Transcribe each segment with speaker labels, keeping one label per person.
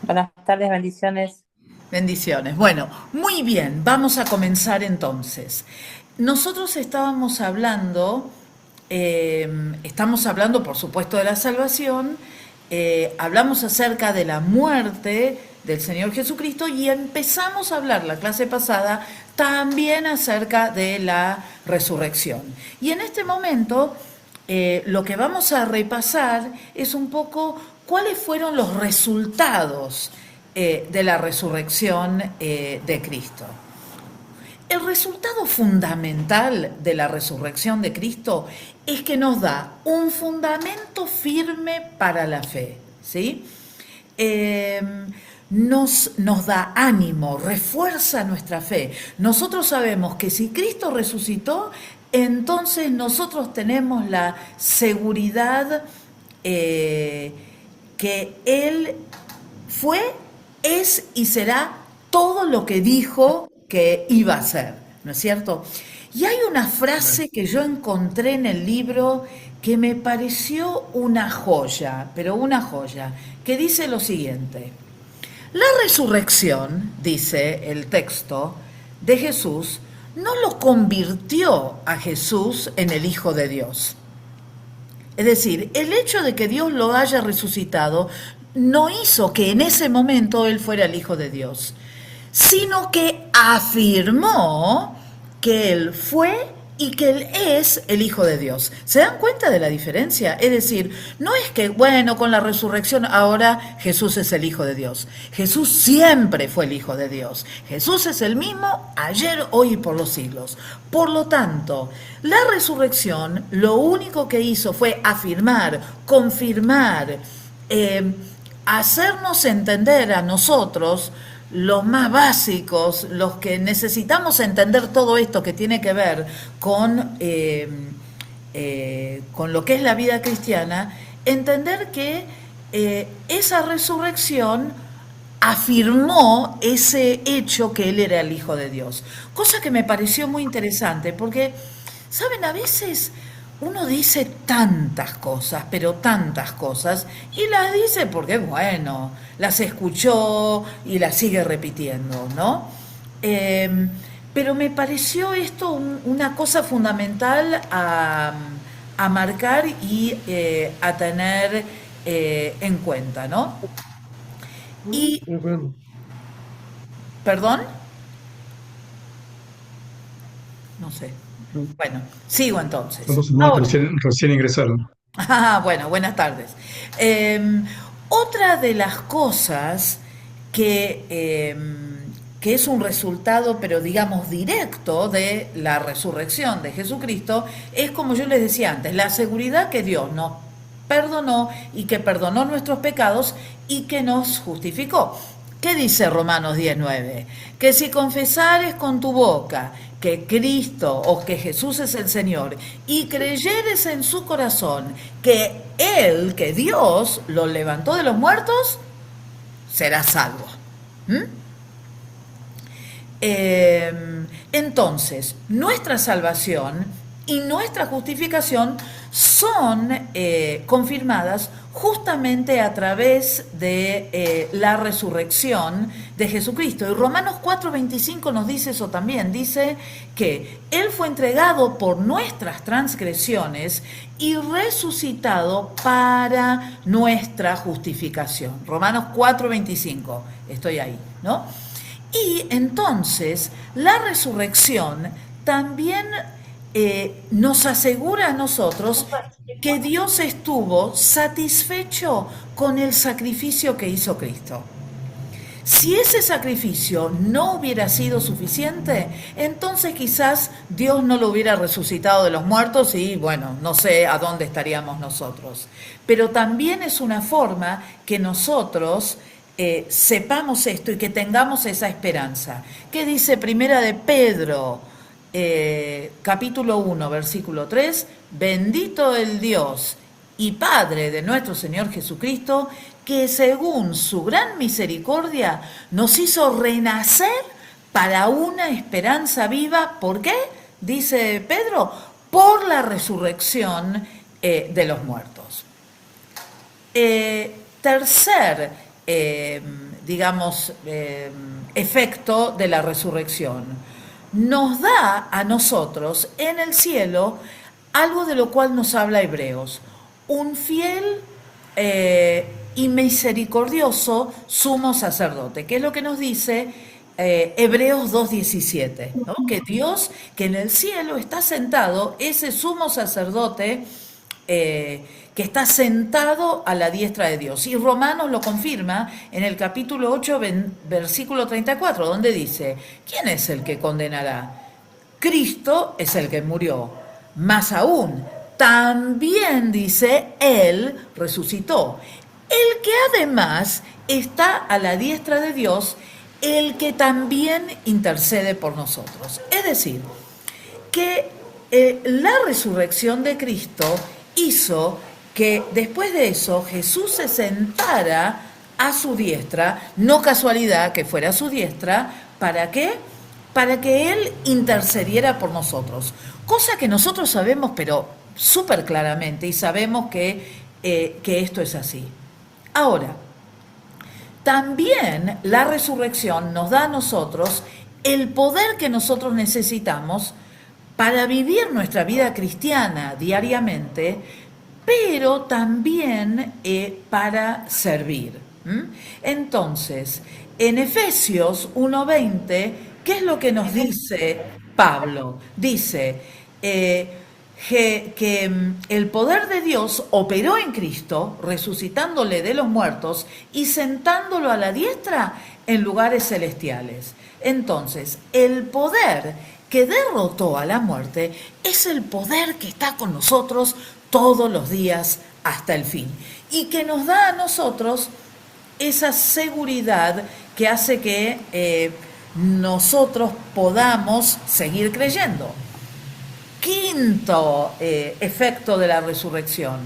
Speaker 1: Buenas tardes, bendiciones.
Speaker 2: Bendiciones. Bueno, muy bien, vamos a comenzar entonces. Nosotros estamos hablando por supuesto de la salvación, hablamos acerca de la muerte del Señor Jesucristo y empezamos a hablar la clase pasada también acerca de la resurrección. Y en este momento lo que vamos a repasar es un poco cuáles fueron los resultados de la resurrección de Cristo. El resultado fundamental de la resurrección de Cristo es que nos da un fundamento firme para la fe, ¿sí? Eh, nos da ánimo, refuerza nuestra fe. Nosotros sabemos que si Cristo resucitó, entonces nosotros tenemos la seguridad que Él fue, es y será todo lo que dijo que iba a ser, ¿no es cierto? Y hay una frase que yo encontré en el libro que me pareció una joya, pero una joya, que dice lo siguiente: la resurrección, dice el texto, de Jesús, no lo convirtió a Jesús en el Hijo de Dios. Es decir, el hecho de que Dios lo haya resucitado no hizo que en ese momento Él fuera el Hijo de Dios, sino que afirmó que Él fue y que Él es el Hijo de Dios. ¿Se dan cuenta de la diferencia? Es decir, no es que, bueno, con la resurrección ahora Jesús es el Hijo de Dios. Jesús siempre fue el Hijo de Dios. Jesús es el mismo ayer, hoy y por los siglos. Por lo tanto, la resurrección lo único que hizo fue afirmar, confirmar, hacernos entender a nosotros, los más básicos, los que necesitamos entender todo esto que tiene que ver con lo que es la vida cristiana, entender que esa resurrección afirmó ese hecho que él era el Hijo de Dios. Cosa que me pareció muy interesante, porque, ¿saben? A veces uno dice tantas cosas, pero tantas cosas, y las dice porque, bueno, las escuchó y las sigue repitiendo, ¿no? Eh, pero me pareció esto una cosa fundamental a marcar y a tener en cuenta, ¿no? Y,
Speaker 3: De acuerdo.
Speaker 2: perdón, no sé. Bueno, sigo entonces.
Speaker 3: Somos hermanos que
Speaker 2: Ahora,
Speaker 3: recién ingresaron.
Speaker 2: ah, bueno, buenas tardes. Eh, Otra de las cosas que, eh, que es un resultado, pero digamos directo de la resurrección de Jesucristo, es como yo les decía antes, la seguridad que Dios nos perdonó y que perdonó nuestros pecados y que nos justificó. ¿Qué dice Romanos 19? Que si confesares con tu boca que Cristo o que Jesús es el Señor y creyeres en su corazón que Él, que Dios lo levantó de los muertos, serás salvo. ¿Mm? Entonces, nuestra salvación y nuestra justificación son confirmadas justamente a través de la resurrección de Jesucristo. Y Romanos 4:25 nos dice eso también, dice que Él fue entregado por nuestras transgresiones y resucitado para nuestra justificación. Romanos 4:25, estoy ahí, ¿no? Y entonces la resurrección también nos asegura a nosotros que Dios estuvo satisfecho con el sacrificio que hizo Cristo. Si ese sacrificio no hubiera sido suficiente, entonces quizás Dios no lo hubiera resucitado de los muertos y bueno, no sé a dónde estaríamos nosotros. Pero también es una forma que nosotros sepamos esto y que tengamos esa esperanza. ¿Qué dice Primera de Pedro, capítulo 1, versículo 3? Bendito el Dios y Padre de nuestro Señor Jesucristo, que según su gran misericordia nos hizo renacer para una esperanza viva. ¿Por qué? Dice Pedro, por la resurrección de los muertos. Tercer eh, digamos, efecto de la resurrección. Nos da a nosotros en el cielo algo de lo cual nos habla Hebreos, un fiel y misericordioso sumo sacerdote, que es lo que nos dice Hebreos 2:17, ¿no? Que Dios, que en el cielo está sentado, ese sumo sacerdote que está sentado a la diestra de Dios. Y Romanos lo confirma en el capítulo 8, versículo 34, donde dice, ¿quién es el que condenará? Cristo es el que murió. Más aún, también dice, Él resucitó. El que además está a la diestra de Dios, el que también intercede por nosotros. Es decir, que la resurrección de Cristo hizo que después de eso Jesús se sentara a su diestra, no casualidad que fuera a su diestra, ¿para qué? Para que Él intercediera por nosotros. Cosa que nosotros sabemos, pero súper claramente, y sabemos que esto es así. Ahora, también la resurrección nos da a nosotros el poder que nosotros necesitamos para vivir nuestra vida cristiana diariamente, pero también para servir. Entonces, en Efesios 1:20, ¿qué es lo que nos dice Pablo? Dice que el poder de Dios operó en Cristo, resucitándole de los muertos y sentándolo a la diestra en lugares celestiales. Entonces, el poder que derrotó a la muerte es el poder que está con nosotros todos los días hasta el fin y que nos da a nosotros esa seguridad que hace que nosotros podamos seguir creyendo. Quinto efecto de la resurrección.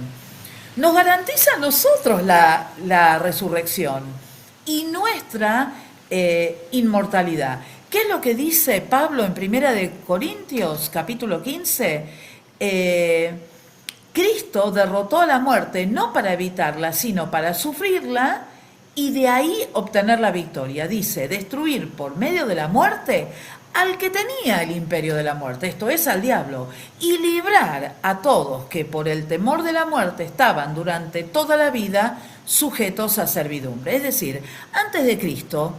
Speaker 2: Nos garantiza a nosotros la resurrección y nuestra inmortalidad. ¿Qué es lo que dice Pablo en Primera de Corintios, capítulo 15? Cristo derrotó a la muerte no para evitarla, sino para sufrirla y de ahí obtener la victoria. Dice, destruir por medio de la muerte al que tenía el imperio de la muerte, esto es, al diablo, y librar a todos que por el temor de la muerte estaban durante toda la vida sujetos a servidumbre. Es decir, antes de Cristo,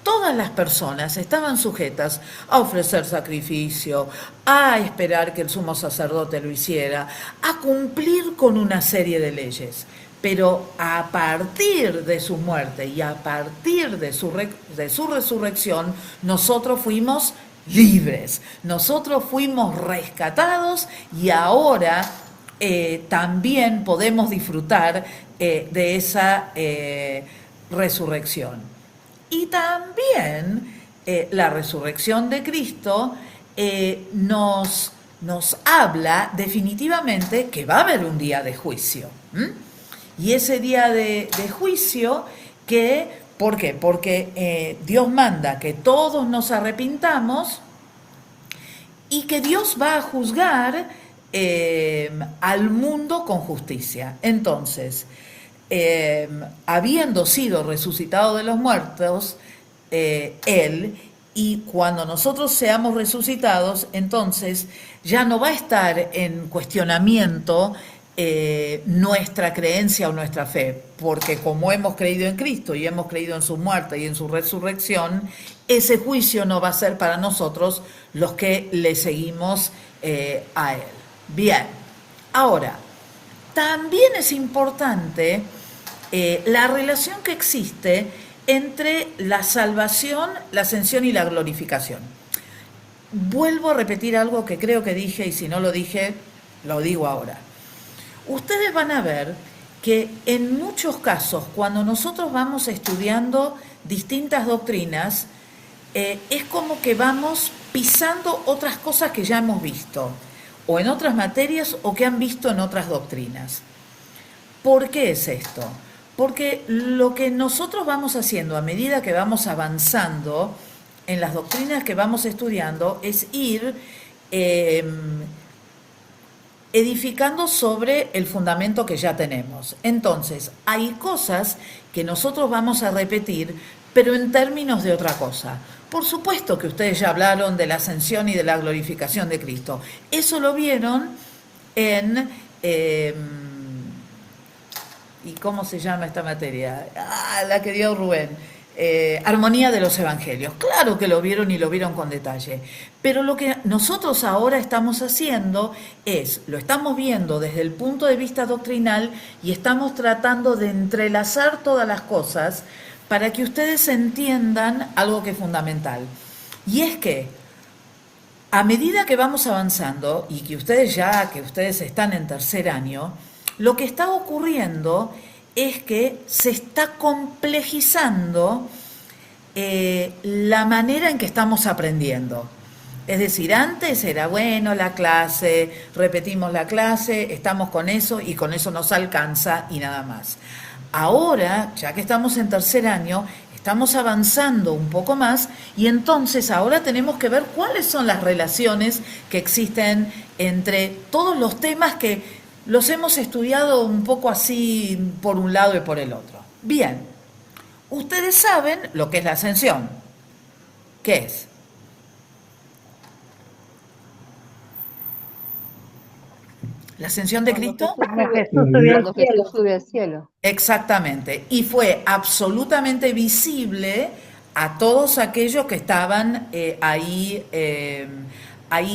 Speaker 2: todas las personas estaban sujetas a ofrecer sacrificio, a esperar que el sumo sacerdote lo hiciera, a cumplir con una serie de leyes. Pero a partir de su muerte y a partir de su resurrección, nosotros fuimos libres, nosotros fuimos rescatados y ahora también podemos disfrutar de esa resurrección. Y también la resurrección de Cristo nos habla definitivamente que va a haber un día de juicio. Y ese día de juicio, ¿por qué? Porque Dios manda que todos nos arrepintamos y que Dios va a juzgar al mundo con justicia. Entonces, habiendo sido resucitado de los muertos, Él, y cuando nosotros seamos resucitados, entonces ya no va a estar en cuestionamiento nuestra creencia o nuestra fe, porque como hemos creído en Cristo y hemos creído en su muerte y en su resurrección, ese juicio no va a ser para nosotros los que le seguimos a Él. Bien, ahora, también es importante la relación que existe entre la salvación, la ascensión y la glorificación. Vuelvo a repetir algo que creo que dije y si no lo dije, lo digo ahora. Ustedes van a ver que en muchos casos, cuando nosotros vamos estudiando distintas doctrinas, es como que vamos pisando otras cosas que ya hemos visto, o en otras materias, o que han visto en otras doctrinas. ¿Por qué es esto? Porque lo que nosotros vamos haciendo a medida que vamos avanzando en las doctrinas que vamos estudiando es ir edificando sobre el fundamento que ya tenemos. Entonces, hay cosas que nosotros vamos a repetir, pero en términos de otra cosa. Por supuesto que ustedes ya hablaron de la ascensión y de la glorificación de Cristo. Eso lo vieron en... ¿y cómo se llama esta materia? La que dio Rubén. Armonía de los Evangelios. Claro que lo vieron y lo vieron con detalle. Pero lo que nosotros ahora estamos haciendo es, lo estamos viendo desde el punto de vista doctrinal y estamos tratando de entrelazar todas las cosas para que ustedes entiendan algo que es fundamental. Y es que a medida que vamos avanzando y que ustedes están en tercer año, lo que está ocurriendo es que se está complejizando la manera en que estamos aprendiendo. Es decir, antes era bueno la clase, repetimos la clase, estamos con eso y con eso nos alcanza y nada más. Ahora, ya que estamos en tercer año, estamos avanzando un poco más y entonces ahora tenemos que ver cuáles son las relaciones que existen entre todos los temas que los hemos estudiado un poco así por un lado y por el otro. Bien, ustedes saben lo que es la ascensión. ¿Qué es? ¿La ascensión de Cristo?
Speaker 3: Cuando Jesús subió al cielo.
Speaker 2: Exactamente. Y fue absolutamente visible a todos aquellos que estaban ahí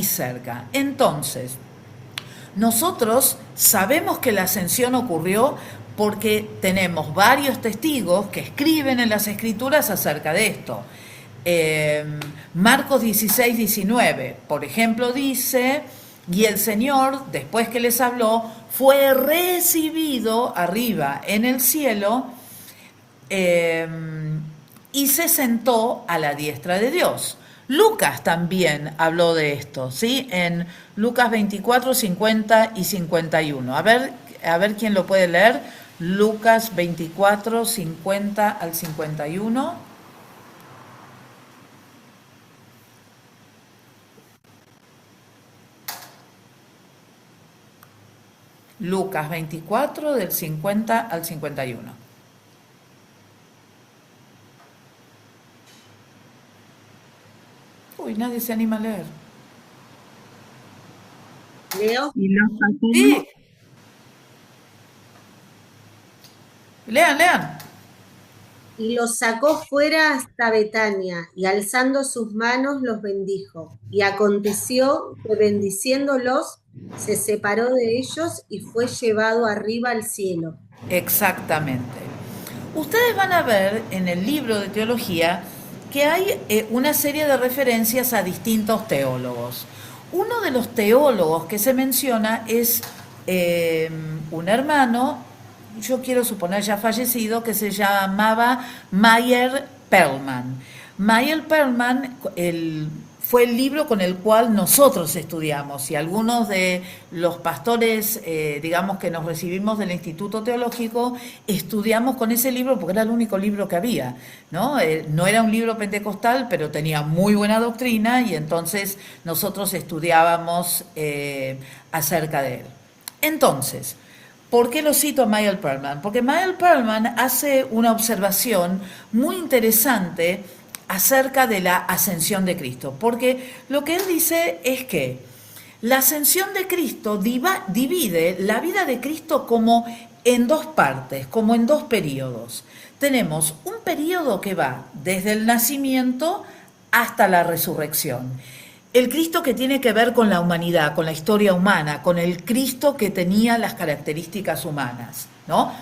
Speaker 2: cerca. Entonces, nosotros sabemos que la ascensión ocurrió porque tenemos varios testigos que escriben en las Escrituras acerca de esto. Marcos 16, 19, por ejemplo, dice, y el Señor, después que les habló, fue recibido arriba en el cielo y se sentó a la diestra de Dios. Lucas también habló de esto, ¿sí? En Lucas 24, 50 y 51. A ver quién lo puede leer. Lucas 24, 50 al 51. Lucas 24, del 50 al 51. Uy, nadie se anima a leer.
Speaker 4: ¿Leo?
Speaker 2: Sí. Lean.
Speaker 4: Y los sacó fuera hasta Betania, y alzando sus manos los bendijo. Y aconteció que bendiciéndolos, se separó de ellos y fue llevado arriba al cielo.
Speaker 2: Exactamente. Ustedes van a ver en el libro de teología que hay una serie de referencias a distintos teólogos. Uno de los teólogos que se menciona es un hermano, yo quiero suponer ya fallecido, que se llamaba Meyer Perlman. Meyer Perlman fue el libro con el cual nosotros estudiamos y algunos de los pastores, digamos, que nos recibimos del Instituto Teológico, estudiamos con ese libro porque era el único libro que había, ¿no? No era un libro pentecostal, pero tenía muy buena doctrina y entonces nosotros estudiábamos acerca de él. Entonces, ¿por qué lo cito a Meyer Perlman? Porque Meyer Perlman hace una observación muy interesante acerca de la ascensión de Cristo, porque lo que él dice es que la ascensión de Cristo divide la vida de Cristo como en dos partes, como en dos periodos. Tenemos un periodo que va desde el nacimiento hasta la resurrección. El Cristo que tiene que ver con la humanidad, con la historia humana, con el Cristo que tenía las características humanas, ¿no?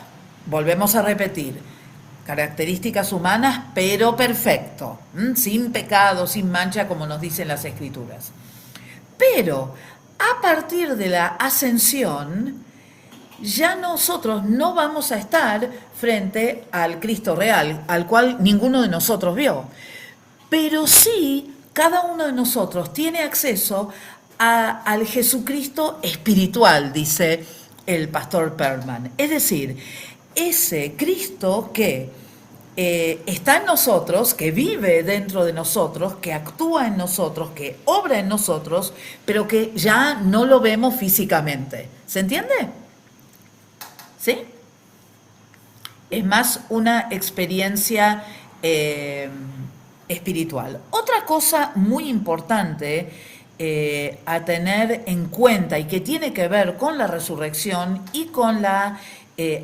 Speaker 2: Volvemos a repetir. Características humanas, pero perfecto, sin pecado, sin mancha, como nos dicen las Escrituras. Pero a partir de la ascensión, ya nosotros no vamos a estar frente al Cristo real, al cual ninguno de nosotros vio. Pero sí, cada uno de nosotros tiene acceso al Jesucristo espiritual, dice el pastor Perlman. Es decir, ese Cristo que está en nosotros, que vive dentro de nosotros, que actúa en nosotros, que obra en nosotros, pero que ya no lo vemos físicamente. ¿Se entiende? ¿Sí? Es más una experiencia espiritual. Otra cosa muy importante a tener en cuenta y que tiene que ver con la resurrección y con la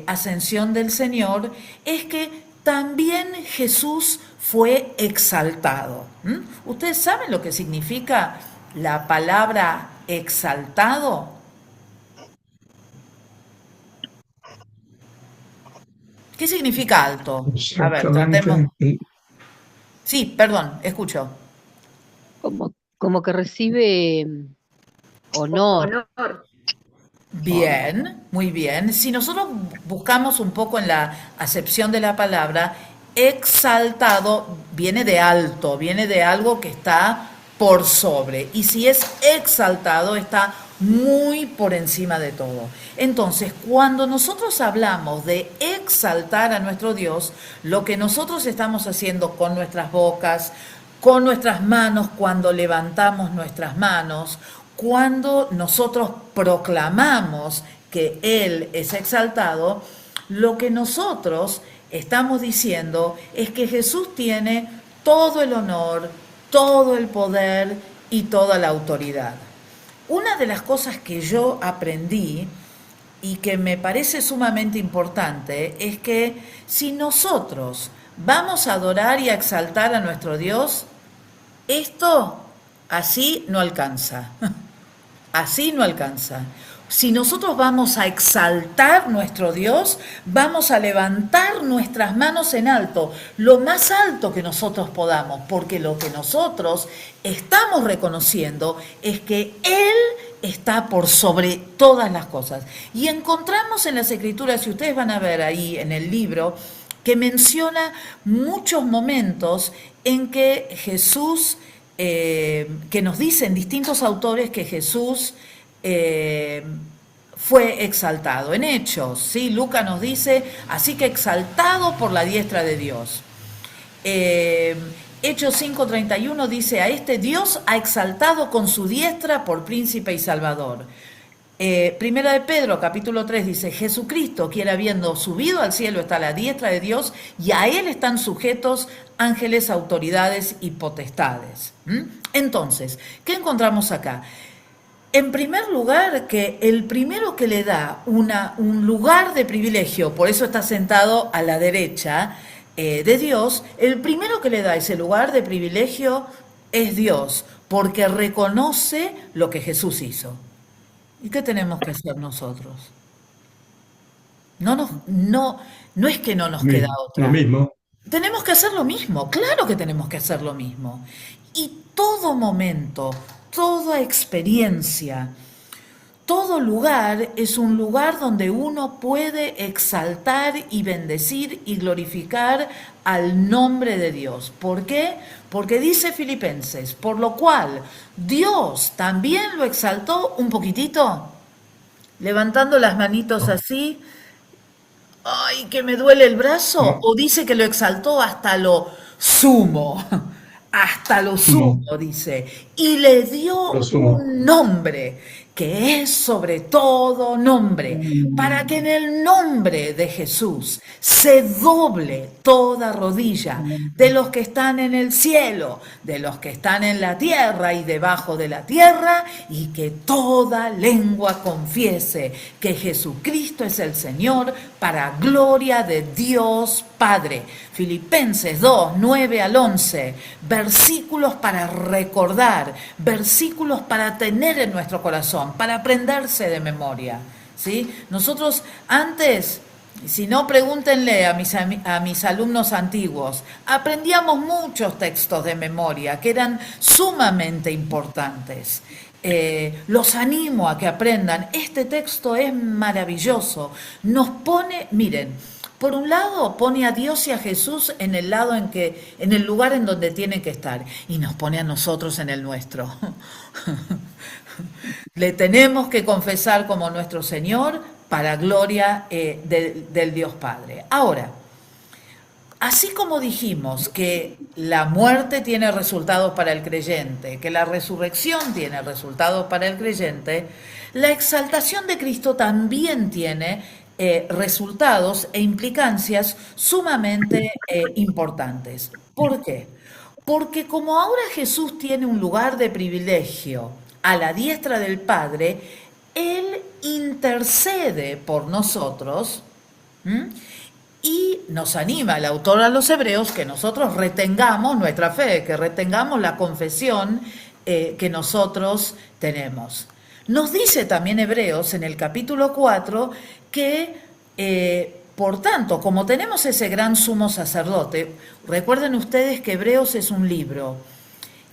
Speaker 2: ascensión del Señor es que también Jesús fue exaltado. ¿Ustedes saben lo que significa la palabra exaltado? ¿Qué significa alto? A ver, tratemos.
Speaker 5: Exactamente.
Speaker 2: Sí, perdón, escucho.
Speaker 3: Como que recibe honor.
Speaker 2: Bien, muy bien. Si nosotros buscamos un poco en la acepción de la palabra, exaltado viene de alto, viene de algo que está por sobre. Y si es exaltado, está muy por encima de todo. Entonces, cuando nosotros hablamos de exaltar a nuestro Dios, lo que nosotros estamos haciendo con nuestras bocas, con nuestras manos, cuando levantamos nuestras manos, cuando nosotros proclamamos que Él es exaltado, lo que nosotros estamos diciendo es que Jesús tiene todo el honor, todo el poder y toda la autoridad. Una de las cosas que yo aprendí y que me parece sumamente importante es que si nosotros vamos a adorar y a exaltar a nuestro Dios, esto así no alcanza. Así no alcanza. Si nosotros vamos a exaltar nuestro Dios, vamos a levantar nuestras manos en alto, lo más alto que nosotros podamos, porque lo que nosotros estamos reconociendo es que Él está por sobre todas las cosas. Y encontramos en las Escrituras, si ustedes van a ver ahí en el libro, que menciona muchos momentos en que Jesús, que nos dicen distintos autores que Jesús fue exaltado. En Hechos, ¿sí? Lucas nos dice, así que exaltado por la diestra de Dios. Hechos 5:31 dice, a este Dios ha exaltado con su diestra por príncipe y salvador. Primera de Pedro, capítulo 3, dice, Jesucristo, quien habiendo subido al cielo está a la diestra de Dios, y a Él están sujetos ángeles, autoridades y potestades. Entonces, ¿qué encontramos acá? En primer lugar, que el primero que le da un lugar de privilegio, por eso está sentado a la derecha de Dios, el primero que le da ese lugar de privilegio es Dios, porque reconoce lo que Jesús hizo. ¿Y qué tenemos que hacer nosotros? No es que no nos queda otra.
Speaker 5: Lo mismo.
Speaker 2: Tenemos que hacer lo mismo, claro que tenemos que hacer lo mismo. Y todo momento, toda experiencia, todo lugar es un lugar donde uno puede exaltar y bendecir y glorificar al nombre de Dios. ¿Por qué? Porque dice Filipenses, por lo cual Dios también lo exaltó un poquitito, levantando las manitos así, ¡ay, que me duele el brazo!
Speaker 5: No.
Speaker 2: O dice que lo exaltó hasta lo sumo, hasta lo sumo, dice, y le dio
Speaker 5: Lo sumo.
Speaker 2: un nombre que es sobre todo nombre, para que en el nombre de Jesús se doble toda rodilla de los que están en el cielo, de los que están en la tierra y debajo de la tierra, y que toda lengua confiese que Jesucristo es el Señor, para gloria de Dios Padre. Filipenses 2, 9 al 11, versículos para recordar, versículos para tener en nuestro corazón, para aprenderse de memoria, ¿sí? Nosotros antes, si no, pregúntenle a mis alumnos antiguos, aprendíamos muchos textos de memoria que eran sumamente importantes. Los animo a que aprendan. Este texto es maravilloso. Nos pone, miren, por un lado pone a Dios y a Jesús en el lado en el lugar en donde tienen que estar, y nos pone a nosotros en el nuestro. Le tenemos que confesar como nuestro Señor para gloria del Dios Padre. Ahora, Así como dijimos que la muerte tiene resultados para el creyente, que la resurrección tiene resultados para el creyente, la exaltación de Cristo también tiene resultados e implicancias sumamente importantes. ¿Por qué? Porque como ahora Jesús tiene un lugar de privilegio a la diestra del Padre, Él intercede por nosotros. ¿Mm? Y nos anima el autor a los Hebreos que nosotros retengamos nuestra fe, que retengamos la confesión que nosotros tenemos. Nos dice también Hebreos en el capítulo 4 que, por tanto, como tenemos ese gran sumo sacerdote, recuerden ustedes que Hebreos es un libro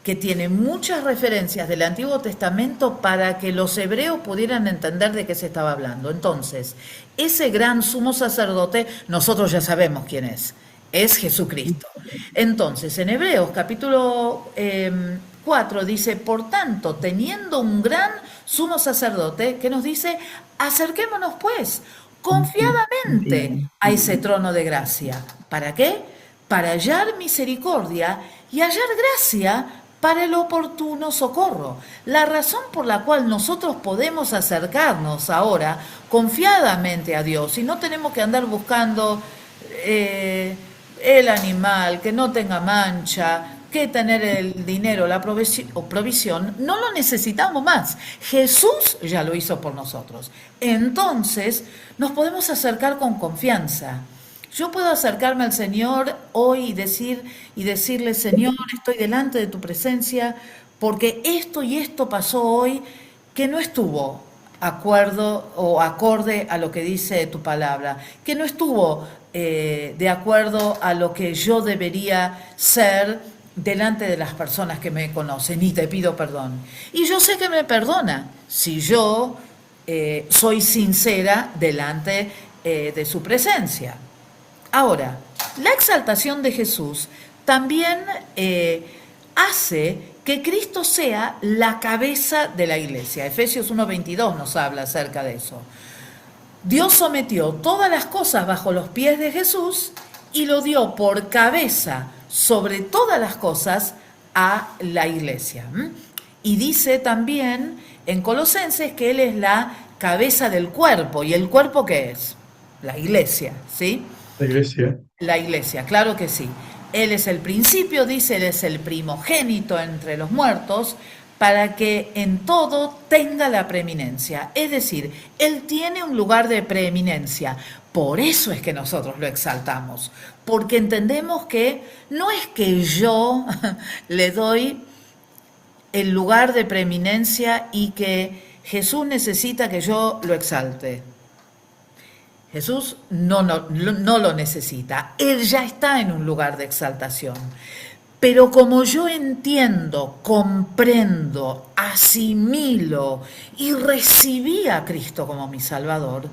Speaker 2: que tiene muchas referencias del Antiguo Testamento para que los hebreos pudieran entender de qué se estaba hablando. Entonces, ese gran sumo sacerdote, nosotros ya sabemos quién es Jesucristo. Entonces, en Hebreos capítulo 4 dice, por tanto, teniendo un gran sumo sacerdote, que nos dice, acerquémonos pues confiadamente a ese trono de gracia. ¿Para qué? Para hallar misericordia y hallar gracia para el oportuno socorro. La razón por la cual nosotros podemos acercarnos ahora confiadamente a Dios y no tenemos que andar buscando el animal, que no tenga mancha, que tener el dinero, la provisión, no lo necesitamos más. Jesús ya lo hizo por nosotros. Entonces nos podemos acercar con confianza. Yo puedo acercarme al Señor hoy y decirle, Señor, estoy delante de tu presencia porque esto y esto pasó hoy que no estuvo acuerdo o acorde a lo que dice tu palabra, que no estuvo de acuerdo a lo que yo debería ser delante de las personas que me conocen y te pido perdón. Y yo sé que me perdona si yo soy sincera delante de su presencia. Ahora, la exaltación de Jesús también hace que Cristo sea la cabeza de la iglesia. Efesios 1:22 nos habla acerca de eso. Dios sometió todas las cosas bajo los pies de Jesús y lo dio por cabeza sobre todas las cosas a la iglesia. Y dice también en Colosenses que Él es la cabeza del cuerpo. ¿Y el cuerpo qué es? La iglesia, ¿sí?
Speaker 5: La iglesia.
Speaker 2: La iglesia, claro que sí. Él es el principio, dice, Él es el primogénito entre los muertos, para que en todo tenga la preeminencia. Es decir, Él tiene un lugar de preeminencia. Por eso es que nosotros lo exaltamos, porque entendemos que no es que yo le doy el lugar de preeminencia y que Jesús necesita que yo lo exalte. Jesús no lo necesita, Él ya está en un lugar de exaltación. Pero como yo entiendo, comprendo, asimilo y recibí a Cristo como mi Salvador,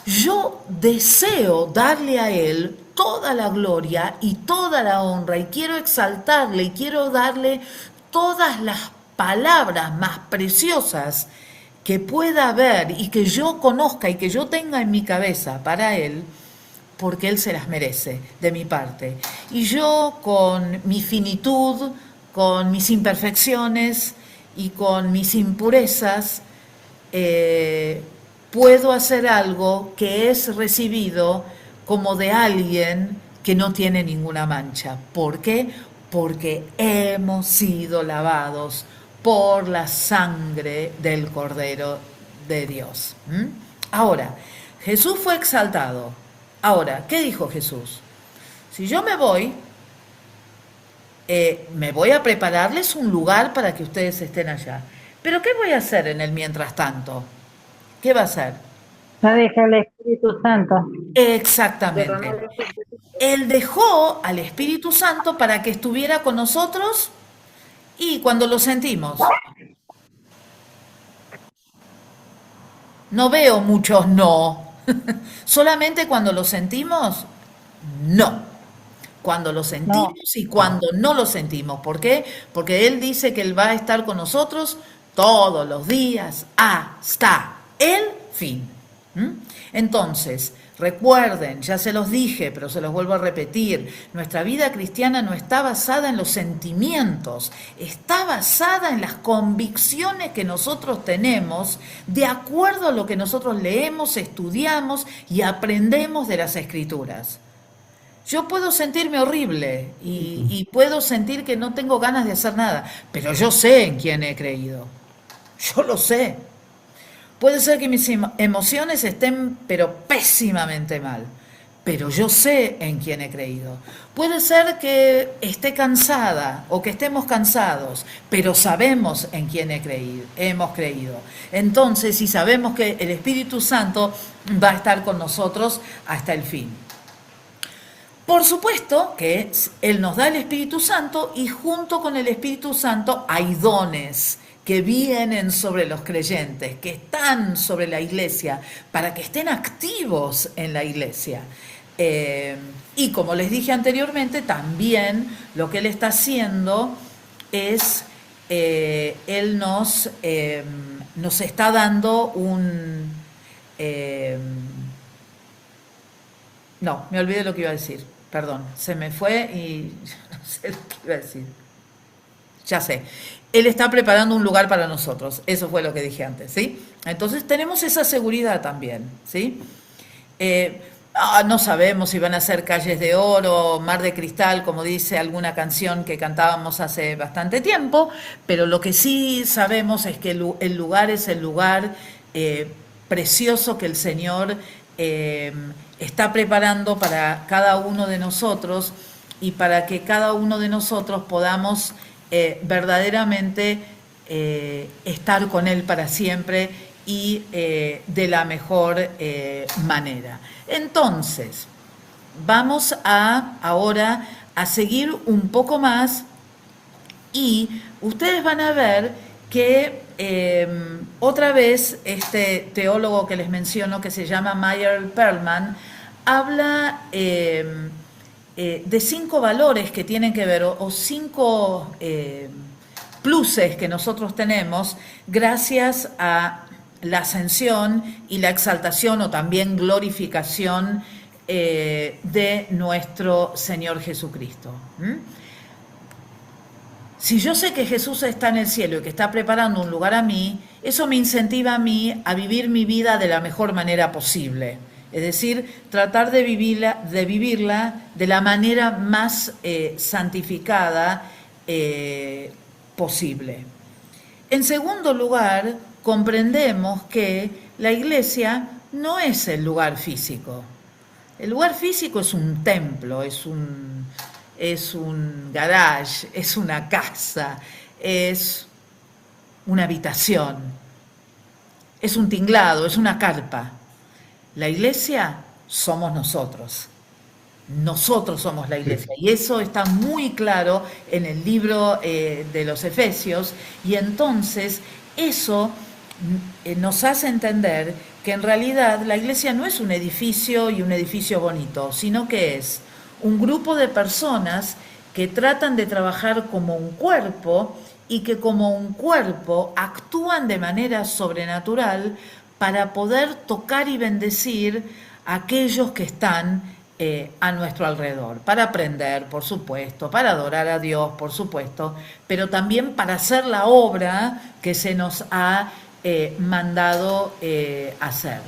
Speaker 2: yo deseo darle a Él toda la gloria y toda la honra y quiero exaltarle y quiero darle todas las palabras más preciosas que pueda haber y que yo conozca y que yo tenga en mi cabeza para Él, porque Él se las merece de mi parte. Y yo con mi finitud, con mis imperfecciones y con mis impurezas, puedo hacer algo que es recibido como de alguien que no tiene ninguna mancha. ¿Por qué? Porque hemos sido lavados por la sangre del Cordero de Dios. Ahora, Jesús fue exaltado. Ahora, ¿qué dijo Jesús? Si yo me voy a prepararles un lugar para que ustedes estén allá. Pero ¿qué voy a hacer en el mientras tanto? ¿Qué va a hacer?
Speaker 1: Ya deja el Espíritu Santo.
Speaker 2: Exactamente. Él dejó al Espíritu Santo para que estuviera con nosotros y cuando lo sentimos. No veo muchos no. Solamente cuando lo sentimos, no. Cuando lo sentimos y cuando no lo sentimos. ¿Por qué? Porque Él dice que Él va a estar con nosotros todos los días hasta el fin. Entonces, recuerden, ya se los dije, pero se los vuelvo a repetir, nuestra vida cristiana no está basada en los sentimientos, está basada en las convicciones que nosotros tenemos de acuerdo a lo que nosotros leemos, estudiamos y aprendemos de las Escrituras. Yo puedo sentirme horrible y puedo sentir que no tengo ganas de hacer nada, pero yo sé en quién he creído. Yo lo sé. Puede ser que mis emociones estén pero pésimamente mal, pero yo sé en quién he creído. Puede ser que esté cansada o que estemos cansados, pero sabemos en quién hemos creído. Entonces, si sabemos que el Espíritu Santo va a estar con nosotros hasta el fin. Por supuesto que Él nos da el Espíritu Santo y junto con el Espíritu Santo hay dones que vienen sobre los creyentes, que están sobre la iglesia, para que estén activos en la iglesia. Y como les dije anteriormente, también lo que Él está haciendo es, Él nos está dando un... no, me olvidé lo que iba a decir. Perdón, se me fue y no sé lo que iba a decir. Ya sé. Él está preparando un lugar para nosotros. Eso fue lo que dije antes, ¿sí? Entonces tenemos esa seguridad también, ¿sí? No sabemos si van a ser calles de oro, mar de cristal, como dice alguna canción que cantábamos hace bastante tiempo, pero lo que sí sabemos es que el lugar es el lugar precioso que el Señor está preparando para cada uno de nosotros y para que cada uno de nosotros podamos verdaderamente estar con Él para siempre y de la mejor manera. Entonces, vamos ahora a seguir un poco más y ustedes van a ver que otra vez este teólogo que les menciono, que se llama Meyer Perlman, habla de 5 valores que tienen que ver, o 5 pluses que nosotros tenemos gracias a la ascensión y la exaltación o también glorificación de nuestro Señor Jesucristo. Si yo sé que Jesús está en el cielo y que está preparando un lugar a mí, eso me incentiva a mí a vivir mi vida de la mejor manera posible. Es decir, tratar de vivirla de la manera más santificada posible. En segundo lugar, comprendemos que la iglesia no es el lugar físico. El lugar físico es un templo, es un garage, es una casa, es una habitación, es un tinglado, es una carpa. La iglesia somos nosotros. Nosotros somos la iglesia. Y eso está muy claro en el libro de los Efesios. Y entonces eso nos hace entender que en realidad la iglesia no es un edificio y un edificio bonito, sino que es un grupo de personas que tratan de trabajar como un cuerpo y que como un cuerpo actúan de manera sobrenatural para poder tocar y bendecir a aquellos que están a nuestro alrededor, para aprender, por supuesto, para adorar a Dios, por supuesto, pero también para hacer la obra que se nos ha mandado hacer.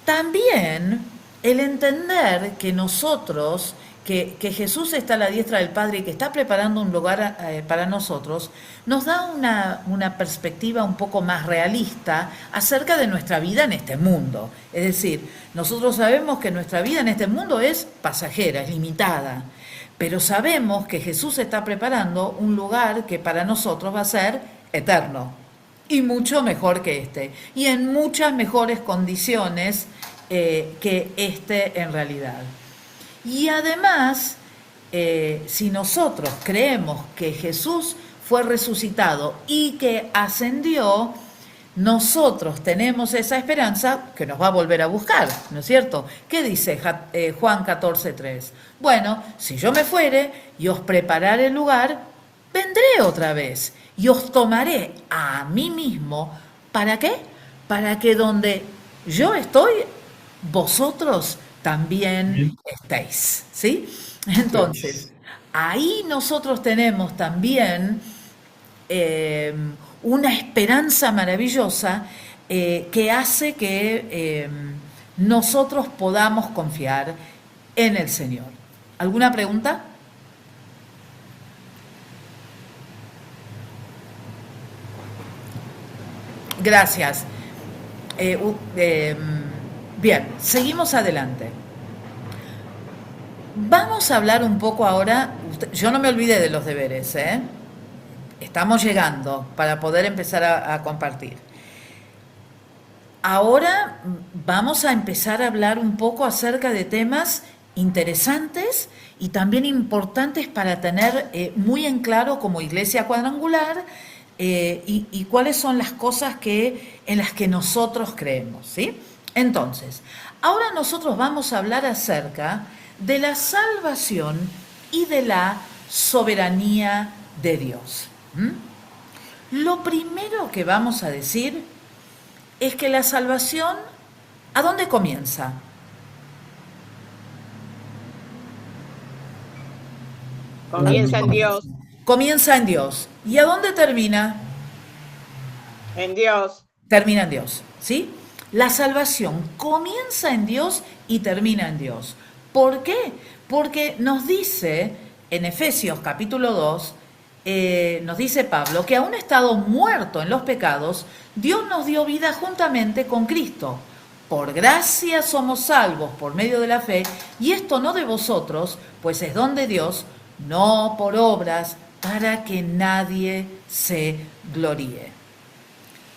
Speaker 2: También el entender que nosotros, que Jesús está a la diestra del Padre y que está preparando un lugar para nosotros, nos da una perspectiva un poco más realista acerca de nuestra vida en este mundo. Es decir, nosotros sabemos que nuestra vida en este mundo es pasajera, es limitada, pero sabemos que Jesús está preparando un lugar que para nosotros va a ser eterno y mucho mejor que este, y en muchas mejores condiciones que este en realidad. Y además, si nosotros creemos que Jesús fue resucitado y que ascendió, nosotros tenemos esa esperanza que nos va a volver a buscar, ¿no es cierto? ¿Qué dice Juan 14:3? Bueno, si yo me fuere y os prepararé el lugar, vendré otra vez y os tomaré a mí mismo. ¿Para qué? Para que donde Yo estoy, vosotros también
Speaker 5: Bien.
Speaker 2: estéis, ¿sí? Entonces, ahí nosotros tenemos también eh, una esperanza maravillosa que hace que nosotros podamos confiar en el Señor. ¿Alguna pregunta? Gracias. Bien, seguimos adelante. Vamos a hablar un poco ahora, yo no me olvidé de los deberes, ¿eh? Estamos llegando para poder empezar a compartir. Ahora vamos a empezar a hablar un poco acerca de temas interesantes y también importantes para tener muy en claro como iglesia cuadrangular y cuáles son las cosas en las que nosotros creemos, ¿sí? Entonces, ahora nosotros vamos a hablar acerca de la salvación y de la soberanía de Dios. Lo primero que vamos a decir es que la salvación, ¿a dónde comienza?
Speaker 6: Comienza en Dios,
Speaker 2: Comienza en Dios. ¿Y a dónde termina?
Speaker 6: en Dios.
Speaker 2: Termina en Dios, ¿sí? La salvación comienza en Dios y termina en Dios. ¿Por qué? Porque nos dice en Efesios capítulo 2, nos dice Pablo, que aún estado muerto en los pecados, Dios nos dio vida juntamente con Cristo. Por gracia somos salvos por medio de la fe, y esto no de vosotros, pues es don de Dios, no por obras, para que nadie se gloríe.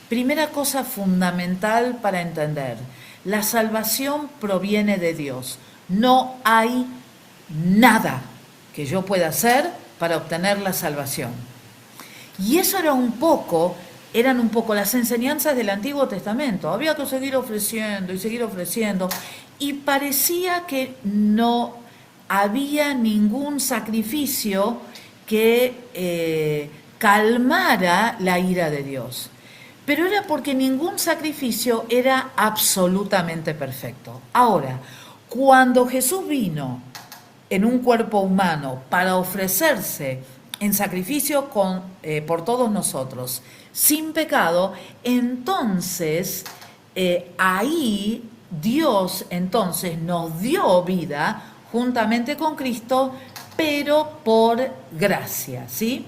Speaker 2: Primera cosa fundamental para entender, la salvación proviene de Dios. No hay nada que yo pueda hacer para obtener la salvación. Y eso eran un poco las enseñanzas del Antiguo Testamento. Había que seguir ofreciendo, y parecía que no había ningún sacrificio que calmara la ira de Dios. Pero era porque ningún sacrificio era absolutamente perfecto. Ahora, cuando Jesús vino en un cuerpo humano para ofrecerse en sacrificio por todos nosotros, sin pecado, entonces ahí Dios entonces nos dio vida juntamente con Cristo, pero por gracia, ¿sí?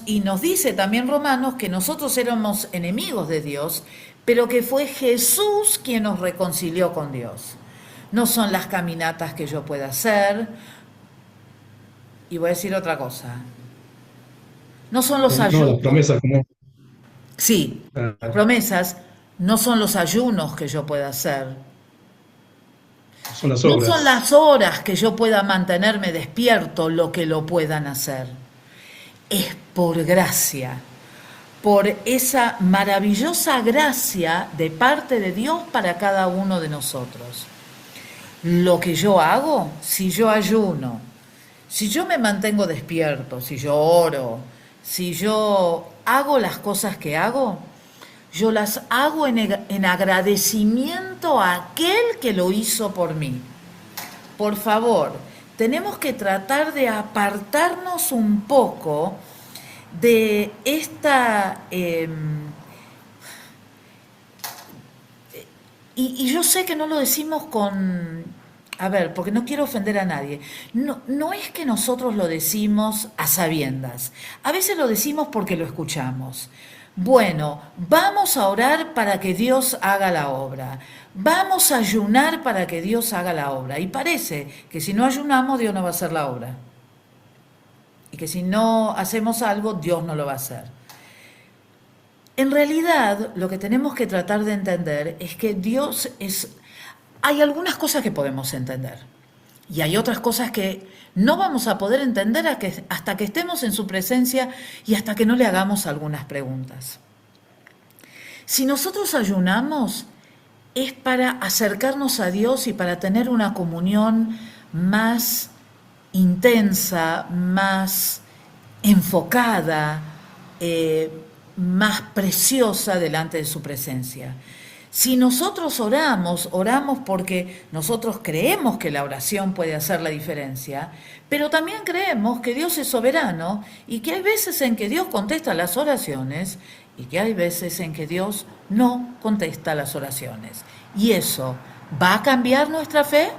Speaker 2: Y nos dice también Romanos que nosotros éramos enemigos de Dios, pero que fue Jesús quien nos reconcilió con Dios. No son las caminatas que yo pueda hacer. Y voy a decir otra cosa. No son los
Speaker 5: No,
Speaker 2: ayunos.
Speaker 5: las promesas como...
Speaker 2: Sí, las promesas no son los ayunos que yo pueda hacer.
Speaker 5: Son las
Speaker 2: No
Speaker 5: obras.
Speaker 2: son las horas que yo pueda mantenerme despierto lo que lo puedan hacer. Es por gracia, por esa maravillosa gracia de parte de Dios para cada uno de nosotros. Lo que yo hago, si yo ayuno, si yo me mantengo despierto, si yo oro, si yo hago las cosas que hago, yo las hago en agradecimiento a aquel que lo hizo por mí. Por favor, tenemos que tratar de apartarnos un poco de esta... y yo sé que no lo decimos con... A ver, porque no quiero ofender a nadie. No es que nosotros lo decimos a sabiendas. A veces lo decimos porque lo escuchamos. Bueno, vamos a orar para que Dios haga la obra. Vamos a ayunar para que Dios haga la obra. Y parece que si no ayunamos, Dios no va a hacer la obra. Y que si no hacemos algo, Dios no lo va a hacer. En realidad, lo que tenemos que tratar de entender es que Dios es... Hay algunas cosas que podemos entender y hay otras cosas que no vamos a poder entender hasta que estemos en su presencia y hasta que no le hagamos algunas preguntas. Si nosotros ayunamos, es para acercarnos a Dios y para tener una comunión más intensa, más enfocada, más preciosa delante de su presencia. Si nosotros oramos, oramos porque nosotros creemos que la oración puede hacer la diferencia, pero también creemos que Dios es soberano y que hay veces en que Dios contesta las oraciones y que hay veces en que Dios no contesta las oraciones. ¿Y eso va a cambiar nuestra fe?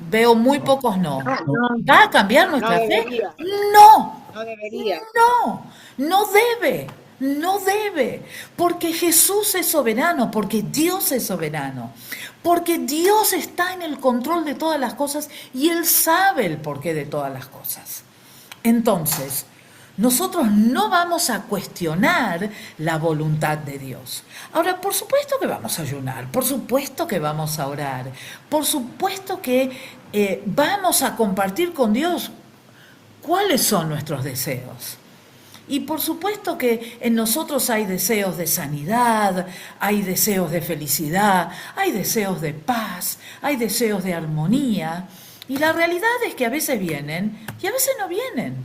Speaker 2: Veo muy pocos no. ¿Va a cambiar nuestra fe?
Speaker 6: debería.
Speaker 2: No.
Speaker 6: No debería.
Speaker 2: No, no debe, no debe, porque Jesús es soberano, porque Dios es soberano, porque Dios está en el control de todas las cosas y Él sabe el porqué de todas las cosas. Entonces, nosotros no vamos a cuestionar la voluntad de Dios. Ahora, por supuesto que vamos a ayunar, por supuesto que vamos a orar, por supuesto que vamos a compartir con Dios cuáles son nuestros deseos. Y por supuesto que en nosotros hay deseos de sanidad, hay deseos de felicidad, hay deseos de paz, hay deseos de armonía. Y la realidad es que a veces vienen y a veces no vienen.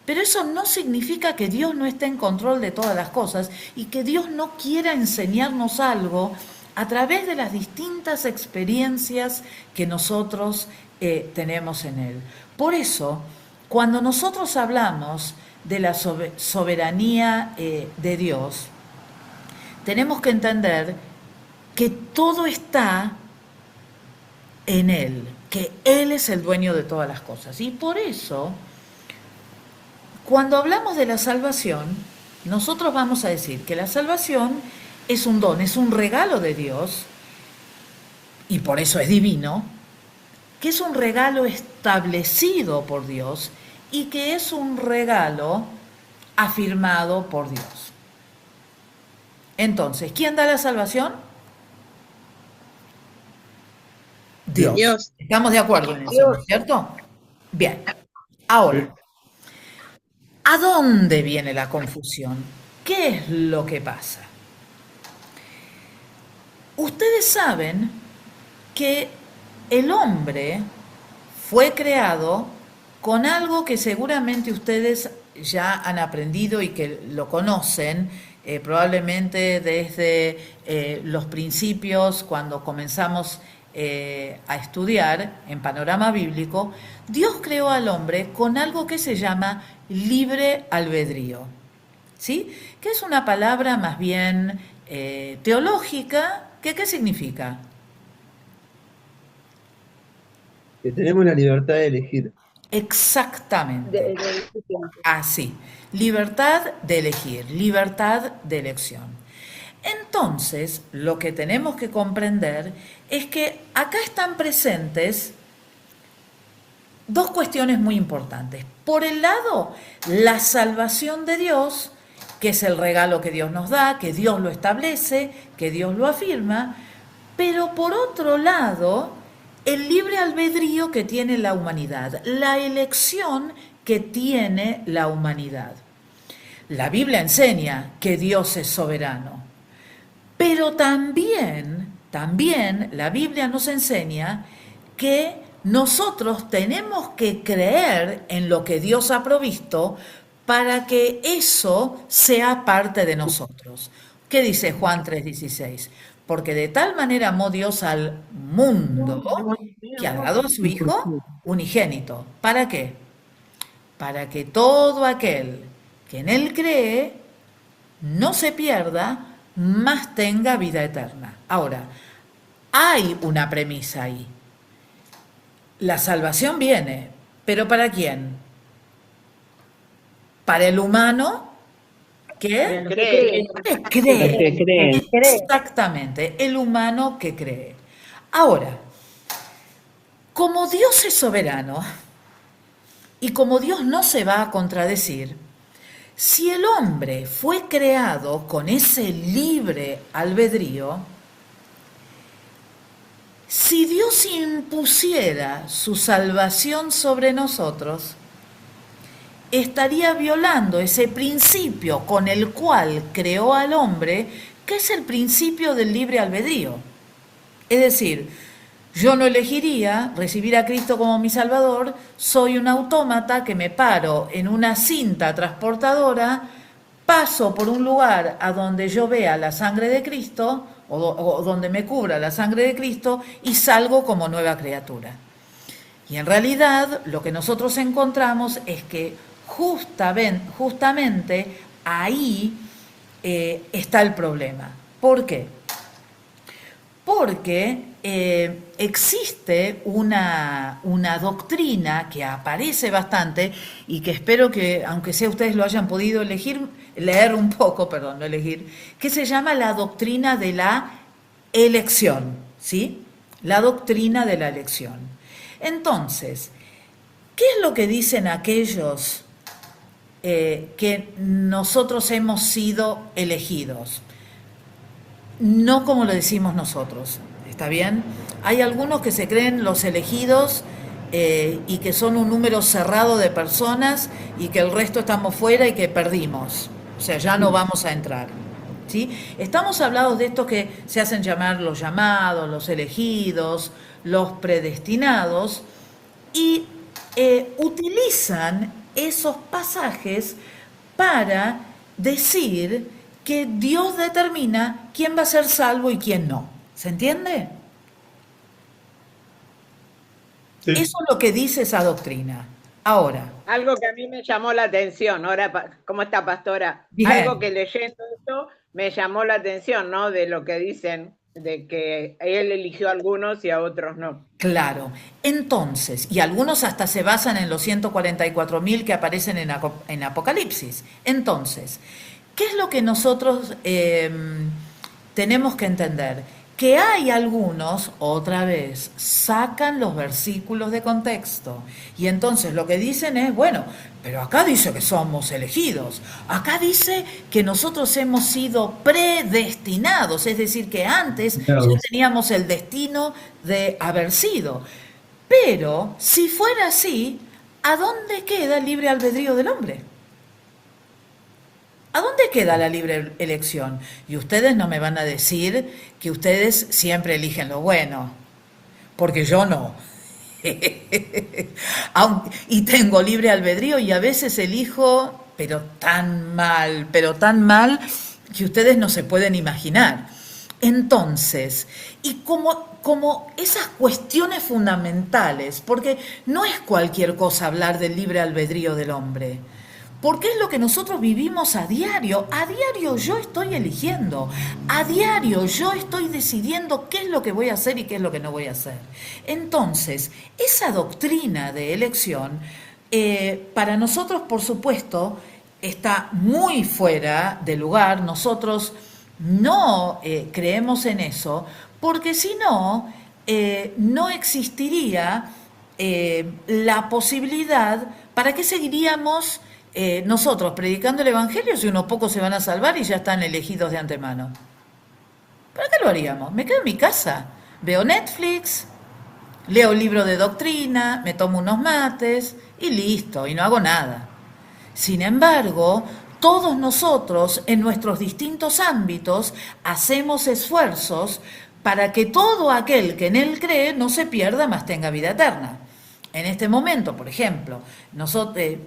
Speaker 2: Pero eso no significa que Dios no esté en control de todas las cosas y que Dios no quiera enseñarnos algo a través de las distintas experiencias que nosotros tenemos en Él. Por eso, cuando nosotros hablamos de la soberanía de Dios, tenemos que entender que todo está en Él, que Él es el dueño de todas las cosas. Y por eso, cuando hablamos de la salvación, nosotros vamos a decir que la salvación es un don, es un regalo de Dios, y por eso es divino, que es un regalo establecido por Dios y que es un regalo afirmado por Dios. Entonces, ¿quién da la salvación? Dios. ¿Estamos de acuerdo en eso, ¿no es cierto? Bien. Ahora, ¿a dónde viene la confusión? ¿Qué es lo que pasa? Ustedes saben que el hombre fue creado con algo que seguramente ustedes ya han aprendido y que lo conocen, probablemente desde los principios, cuando comenzamos a estudiar en panorama bíblico. Dios creó al hombre con algo que se llama libre albedrío, ¿sí? Que es una palabra más bien teológica. ¿Qué significa?
Speaker 7: Que tenemos la libertad de elegir.
Speaker 2: Exactamente. Así. Libertad de elegir, libertad de elección. Entonces, lo que tenemos que comprender es que acá están presentes dos cuestiones muy importantes. Por el lado, la salvación de Dios, que es el regalo que Dios nos da, que Dios lo establece, que Dios lo afirma, pero por otro lado, el libre albedrío que tiene la humanidad, la elección que tiene la humanidad. La Biblia enseña que Dios es soberano, pero también la Biblia nos enseña que nosotros tenemos que creer en lo que Dios ha provisto para que eso sea parte de nosotros. ¿Qué dice Juan 3:16? Porque de tal manera amó Dios al mundo que ha dado a su Hijo unigénito. ¿Para qué? Para que todo aquel que en Él cree no se pierda, mas tenga vida eterna. Ahora, hay una premisa ahí. La salvación viene, ¿pero para quién? Para el humano que cree. Exactamente, el humano que cree. Ahora, como Dios es soberano y como Dios no se va a contradecir, si el hombre fue creado con ese libre albedrío, si Dios impusiera su salvación sobre nosotros, estaría violando ese principio con el cual creó al hombre, que es el principio del libre albedrío. Es decir, yo no elegiría recibir a Cristo como mi Salvador, soy un autómata que me paro en una cinta transportadora paso por un lugar a donde yo vea la sangre de Cristo, o donde me cubra la sangre de Cristo, y salgo como nueva criatura. Y en realidad lo que nosotros encontramos es que justamente ahí está el problema. ¿Por qué? Porque existe una doctrina que aparece bastante y que espero que, aunque sea ustedes lo hayan podido leer un poco, perdón, no elegir, que se llama la doctrina de la elección, ¿sí? La doctrina de la elección. Entonces, ¿qué es lo que dicen aquellos que nosotros hemos sido elegidos? No como lo decimos nosotros, ¿está bien? Hay algunos que se creen los elegidos y que son un número cerrado de personas y que el resto estamos fuera y que perdimos, o sea, ya no vamos a entrar, ¿sí? Estamos hablando de estos que se hacen llamar los llamados, los elegidos, los predestinados, y utilizan esos pasajes para decir que Dios determina quién va a ser salvo y quién no. ¿Se entiende?
Speaker 5: Sí.
Speaker 2: Eso es lo que dice esa doctrina. Ahora.
Speaker 6: Algo que a mí me llamó la atención, ahora, ¿cómo está, pastora?
Speaker 2: Bien.
Speaker 6: Algo que leyendo esto me llamó la atención, ¿no? De lo que dicen, de que él eligió a algunos y a otros no.
Speaker 2: Claro. Entonces, y algunos hasta se basan en los 144.000 que aparecen en Apocalipsis. Entonces, ¿qué es lo que nosotros tenemos que entender? Que hay algunos, otra vez, sacan los versículos de contexto. Y entonces lo que dicen es, bueno, pero acá dice que somos elegidos. Acá dice que nosotros hemos sido predestinados. Es decir, que antes ya teníamos el destino de haber sido. Pero, si fuera así, ¿a dónde queda el libre albedrío del hombre? ¿A dónde queda la libre elección? Y ustedes no me van a decir que ustedes siempre eligen lo bueno, porque yo no. Y tengo libre albedrío y a veces elijo, pero tan mal, que ustedes no se pueden imaginar. Entonces, y como esas cuestiones fundamentales, porque no es cualquier cosa hablar del libre albedrío del hombre, porque es lo que nosotros vivimos a diario yo estoy eligiendo, a diario yo estoy decidiendo qué es lo que voy a hacer y qué es lo que no voy a hacer. Entonces, esa doctrina de elección, para nosotros, por supuesto, está muy fuera de lugar. Nosotros no creemos en eso, porque si no, no existiría la posibilidad. ¿Para qué seguiríamos nosotros predicando el Evangelio si unos pocos se van a salvar y ya están elegidos de antemano? ¿Para qué lo haríamos? Me quedo en mi casa, veo Netflix, leo el libro de doctrina, me tomo unos mates y listo, y no hago nada. Sin embargo, todos nosotros en nuestros distintos ámbitos hacemos esfuerzos para que todo aquel que en él cree no se pierda, mas tenga vida eterna. En este momento, por ejemplo,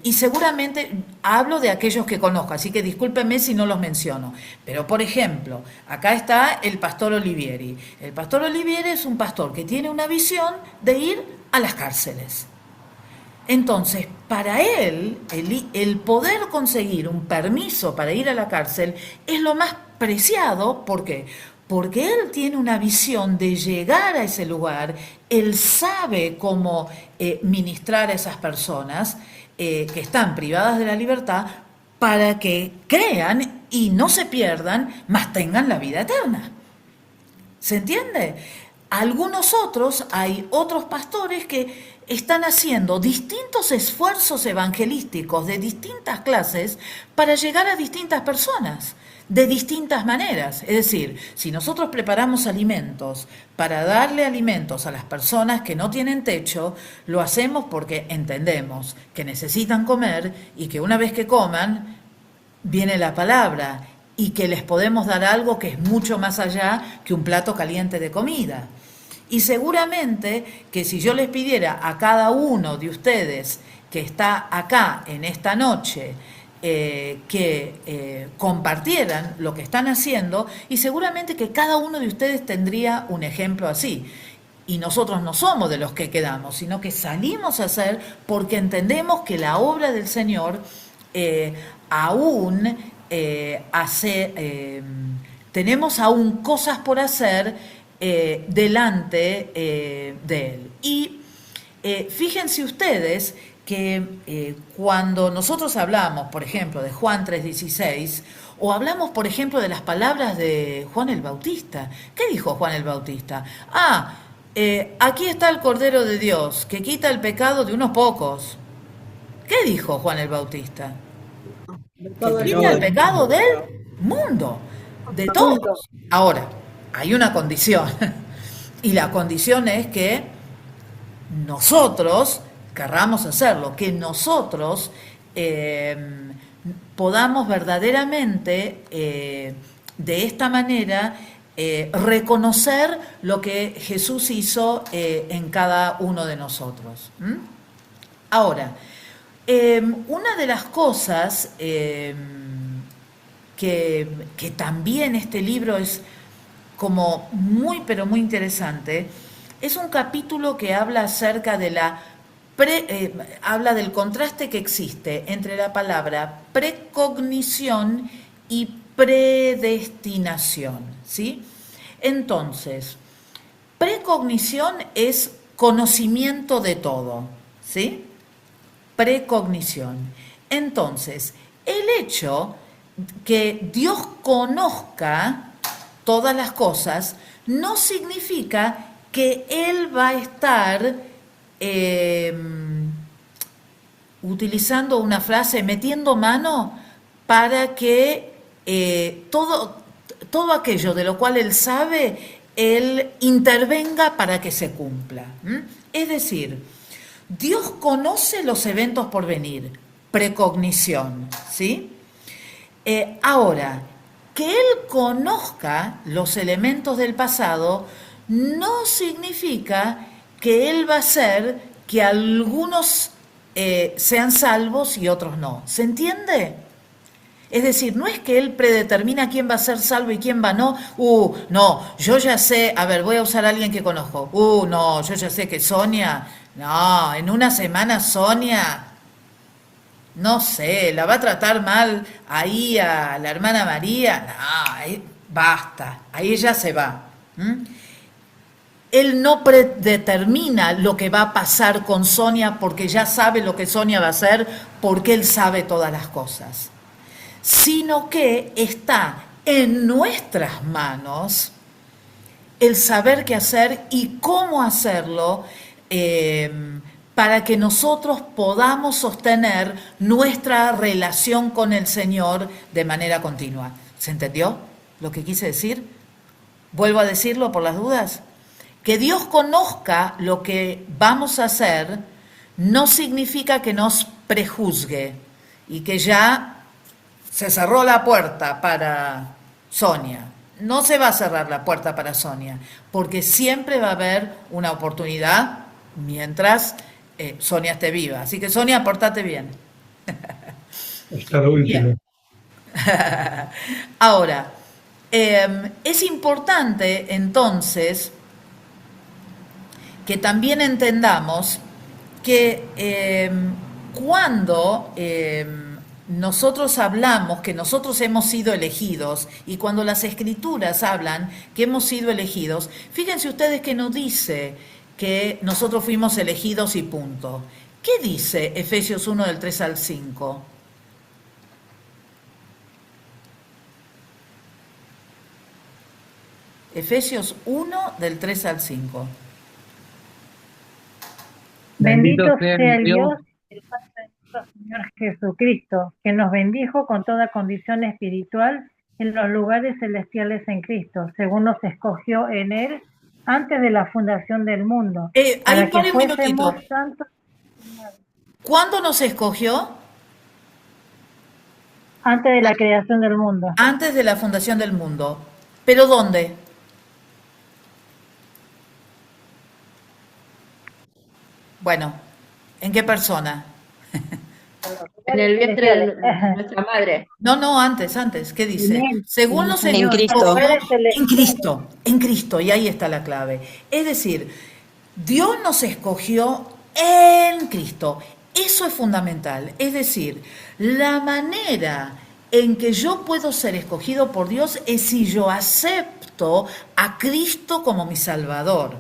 Speaker 2: y seguramente hablo de aquellos que conozco, así que discúlpenme si no los menciono, pero por ejemplo, acá está el pastor Olivieri. El pastor Olivieri es un pastor que tiene una visión de ir a las cárceles. Entonces, para él, el poder conseguir un permiso para ir a la cárcel es lo más preciado. ¿Por qué? Porque él tiene una visión de llegar a ese lugar, él sabe cómo ministrar a esas personas que están privadas de la libertad para que crean y no se pierdan, mas tengan la vida eterna. ¿Se entiende? Hay otros pastores que están haciendo distintos esfuerzos evangelísticos de distintas clases para llegar a distintas personas, de distintas maneras. Es decir, si nosotros preparamos alimentos para darle alimentos a las personas que no tienen techo, lo hacemos porque entendemos que necesitan comer y que una vez que coman, viene la palabra y que les podemos dar algo que es mucho más allá que un plato caliente de comida. Y seguramente que si yo les pidiera a cada uno de ustedes que está acá en esta noche que compartieran lo que están haciendo y seguramente que cada uno de ustedes tendría un ejemplo así. Y nosotros no somos de los que quedamos, sino que salimos a hacer porque entendemos que la obra del Señor aún tenemos aún cosas por hacer delante de Él. Y fíjense ustedes que cuando nosotros hablamos, por ejemplo, de Juan 3:16, o hablamos, por ejemplo, de las palabras de Juan el Bautista, ¿qué dijo Juan el Bautista? Aquí está el Cordero de Dios, que quita el pecado de unos pocos. ¿Qué dijo Juan el Bautista? Que quita el pecado del mundo, de todos. Ahora, hay una condición, y la condición es que nosotros querramos hacerlo, que nosotros podamos verdaderamente de esta manera reconocer lo que Jesús hizo en cada uno de nosotros. Ahora, una de las cosas que también este libro es como muy, pero muy interesante, es un capítulo que habla acerca de habla del contraste que existe entre la palabra precognición y predestinación, ¿sí? Entonces, precognición es conocimiento de todo, ¿sí? Precognición. Entonces, el hecho que Dios conozca todas las cosas no significa que Él va a estar utilizando una frase, metiendo mano para que todo aquello de lo cual Él sabe, Él intervenga para que se cumpla. Es decir, Dios conoce los eventos por venir, precognición, ¿sí? Ahora, que Él conozca los elementos del pasado no significa que Él va a hacer que algunos sean salvos y otros no. ¿Se entiende? Es decir, no es que Él predetermina quién va a ser salvo y quién va no. No, yo ya sé, a ver, voy a usar a alguien que conozco. No, yo ya sé que Sonia, no, en una semana Sonia, no sé, la va a tratar mal ahí a la hermana María. No, basta, ahí ella se va. Él no predetermina lo que va a pasar con Sonia porque ya sabe lo que Sonia va a hacer, porque Él sabe todas las cosas, sino que está en nuestras manos el saber qué hacer y cómo hacerlo para que nosotros podamos sostener nuestra relación con el Señor de manera continua. ¿Se entendió lo que quise decir? Vuelvo a decirlo por las dudas. Que Dios conozca lo que vamos a hacer no significa que nos prejuzgue y que ya se cerró la puerta para Sonia. No se va a cerrar la puerta para Sonia, porque siempre va a haber una oportunidad mientras Sonia esté viva. Así que Sonia, portate bien.
Speaker 5: Hasta lo último.
Speaker 2: Ahora, es importante entonces que también entendamos que cuando nosotros hablamos que nosotros hemos sido elegidos y cuando las escrituras hablan que hemos sido elegidos, fíjense ustedes que no dice que nosotros fuimos elegidos y punto. ¿Qué dice Efesios 1 del 3 al 5? Efesios 1 del 3 al 5.
Speaker 1: Bendito sea el Dios, el Padre de nuestro Señor Jesucristo, que nos bendijo con toda condición espiritual en los lugares celestiales en Cristo, según nos escogió en Él antes de la fundación del mundo,
Speaker 2: Ahí
Speaker 1: para
Speaker 2: pone
Speaker 1: que
Speaker 2: un minutito.
Speaker 1: fuésemos santos.
Speaker 2: ¿Cuándo nos escogió?
Speaker 1: Antes de la creación del mundo.
Speaker 2: Antes de la fundación del mundo. ¿Pero dónde? Bueno, ¿en qué persona?
Speaker 8: En el vientre
Speaker 1: celestiales.
Speaker 8: de nuestra madre.
Speaker 2: No, antes, ¿qué dice?
Speaker 1: Bien.
Speaker 2: Según los
Speaker 3: En Cristo.
Speaker 1: Lugares celestiales.
Speaker 2: En Cristo, y ahí está la clave. Es decir, Dios nos escogió en Cristo. Eso es fundamental. Es decir, la manera en que yo puedo ser escogido por Dios es si yo acepto a Cristo como mi Salvador.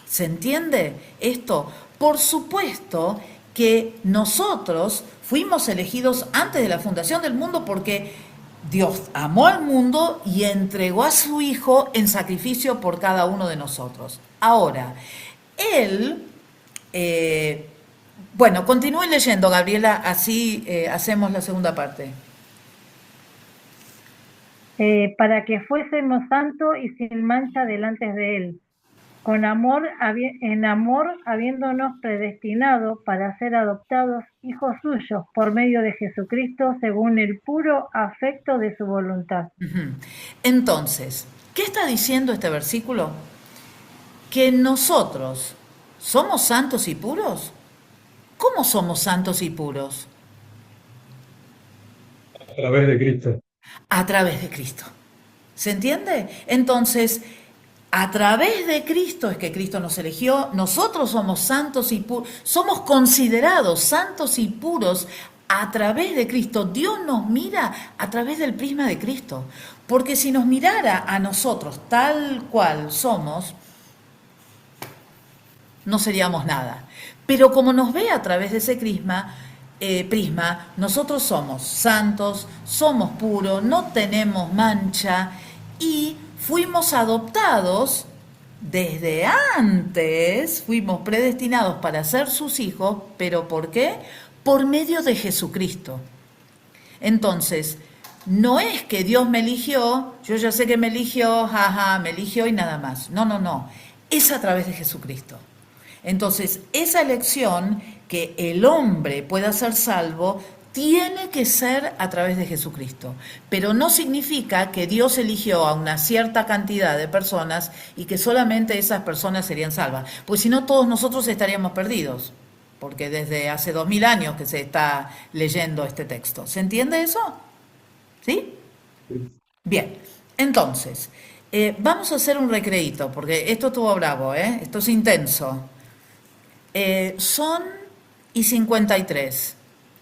Speaker 2: ¿Se entiende esto? Por supuesto que nosotros fuimos elegidos antes de la fundación del mundo porque Dios amó al mundo y entregó a su Hijo en sacrificio por cada uno de nosotros. Ahora, Él, bueno, continúe leyendo, Gabriela, así hacemos la segunda parte.
Speaker 1: Para que fuésemos santos y sin mancha delante de Él, con amor, en amor habiéndonos predestinado para ser adoptados hijos suyos por medio de Jesucristo según el puro afecto de su voluntad.
Speaker 2: Entonces, ¿qué está diciendo este versículo? Que nosotros somos santos y puros. ¿Cómo somos santos y puros?
Speaker 5: A través de Cristo.
Speaker 2: A través de Cristo. ¿Se entiende? Entonces, a través de Cristo es que Cristo nos eligió, nosotros somos santos y puros, somos considerados santos y puros a través de Cristo. Dios nos mira a través del prisma de Cristo, porque si nos mirara a nosotros tal cual somos, no seríamos nada. Pero como nos ve a través de ese prisma, nosotros somos santos, somos puros, no tenemos mancha y fuimos adoptados desde antes, fuimos predestinados para ser sus hijos, pero ¿por qué? Por medio de Jesucristo. Entonces, no es que Dios me eligió, yo ya sé que me eligió, jaja, me eligió y nada más. No. Es a través de Jesucristo. Entonces, esa elección que el hombre pueda ser salvo tiene que ser a través de Jesucristo. Pero no significa que Dios eligió a una cierta cantidad de personas y que solamente esas personas serían salvas. Pues si no, todos nosotros estaríamos perdidos. Porque desde hace 2000 años que se está leyendo este texto. ¿Se entiende eso? ¿Sí? Bien, entonces, vamos a hacer un recreíto, porque esto estuvo bravo, ¿eh? Esto es intenso. Son y 53.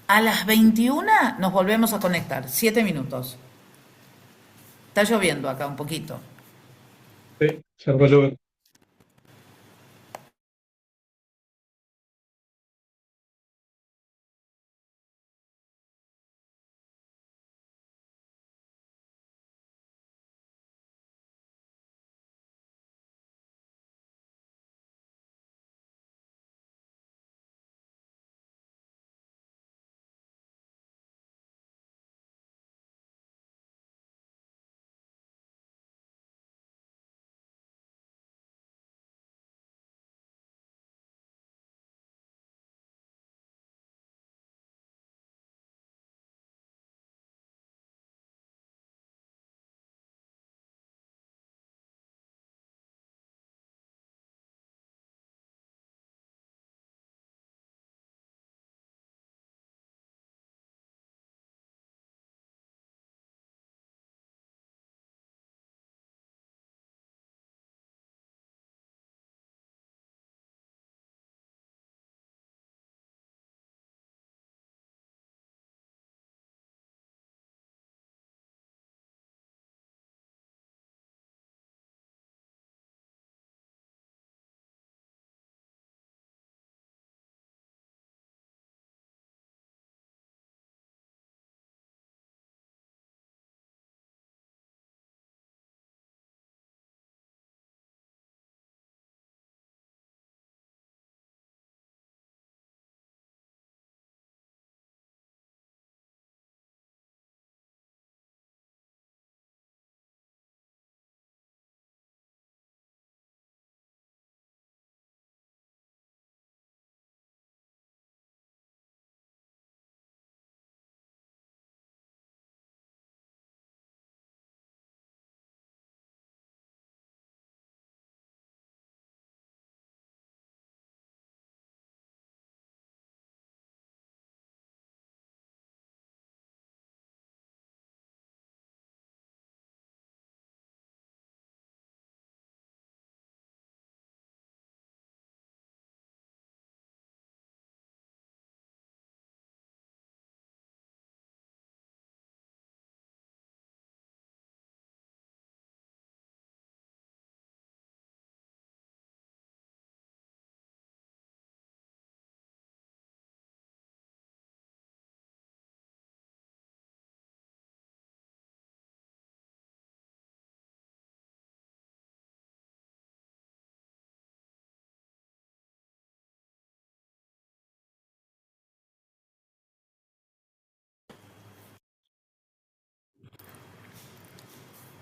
Speaker 2: A las 21 nos volvemos a conectar. 7 minutos. Está lloviendo acá un poquito.
Speaker 5: Sí, se va a llover.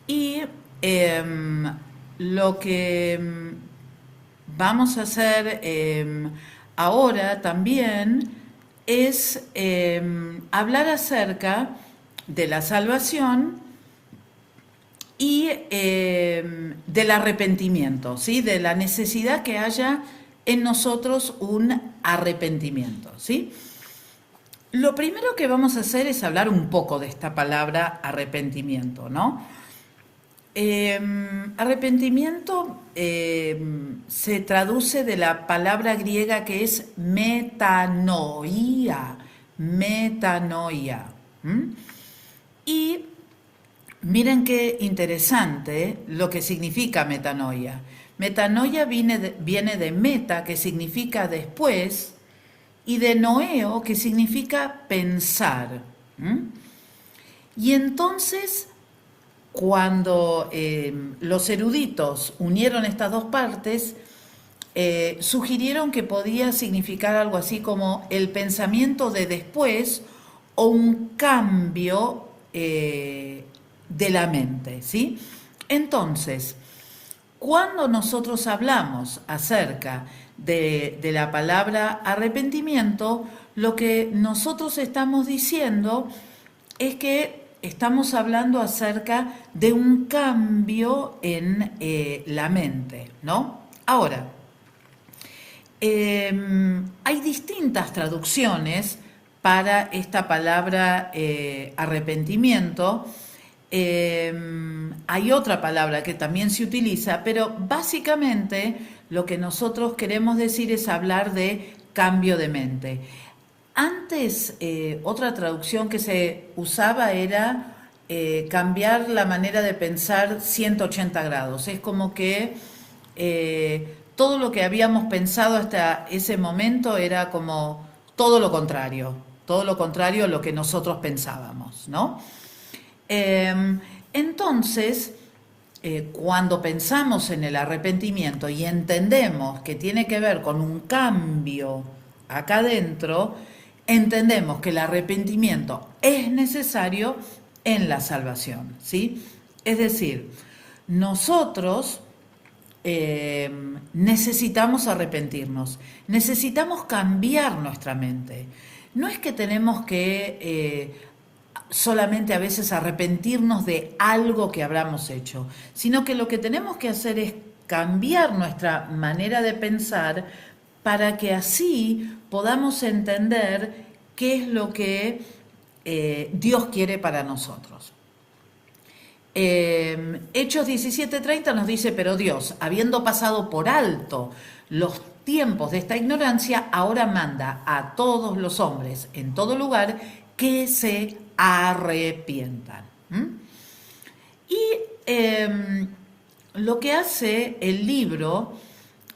Speaker 2: Y lo que vamos a hacer ahora también es hablar acerca de la salvación y del arrepentimiento, ¿sí? De la necesidad que haya en nosotros un arrepentimiento, ¿sí? Lo primero que vamos a hacer es hablar un poco de esta palabra arrepentimiento, ¿no? Arrepentimiento se traduce de la palabra griega que es metanoia, metanoia. Y miren qué interesante lo que significa metanoia. Metanoia viene de meta, que significa después, y de noeo, que significa pensar. Y entonces, cuando los eruditos unieron estas dos partes, sugirieron que podía significar algo así como el pensamiento de después o un cambio de la mente, ¿sí? Entonces, cuando nosotros hablamos acerca de la palabra arrepentimiento, lo que nosotros estamos diciendo es que estamos hablando acerca de un cambio en la mente, ¿no? Ahora, hay distintas traducciones para esta palabra arrepentimiento. Hay otra palabra que también se utiliza, pero básicamente lo que nosotros queremos decir es hablar de cambio de mente. Antes, otra traducción que se usaba era cambiar la manera de pensar 180 grados. Es como que todo lo que habíamos pensado hasta ese momento era como todo lo contrario a lo que nosotros pensábamos, ¿no? Entonces, cuando pensamos en el arrepentimiento y entendemos que tiene que ver con un cambio acá adentro, entendemos que el arrepentimiento es necesario en la salvación, ¿sí? Es decir, nosotros necesitamos arrepentirnos, necesitamos cambiar nuestra mente. No es que tenemos que solamente a veces arrepentirnos de algo que habramos hecho, sino que lo que tenemos que hacer es cambiar nuestra manera de pensar para que así podamos entender qué es lo que Dios quiere para nosotros. Hechos 17:30 nos dice, pero Dios, habiendo pasado por alto los tiempos de esta ignorancia, ahora manda a todos los hombres en todo lugar que se arrepientan. Y lo que hace el libro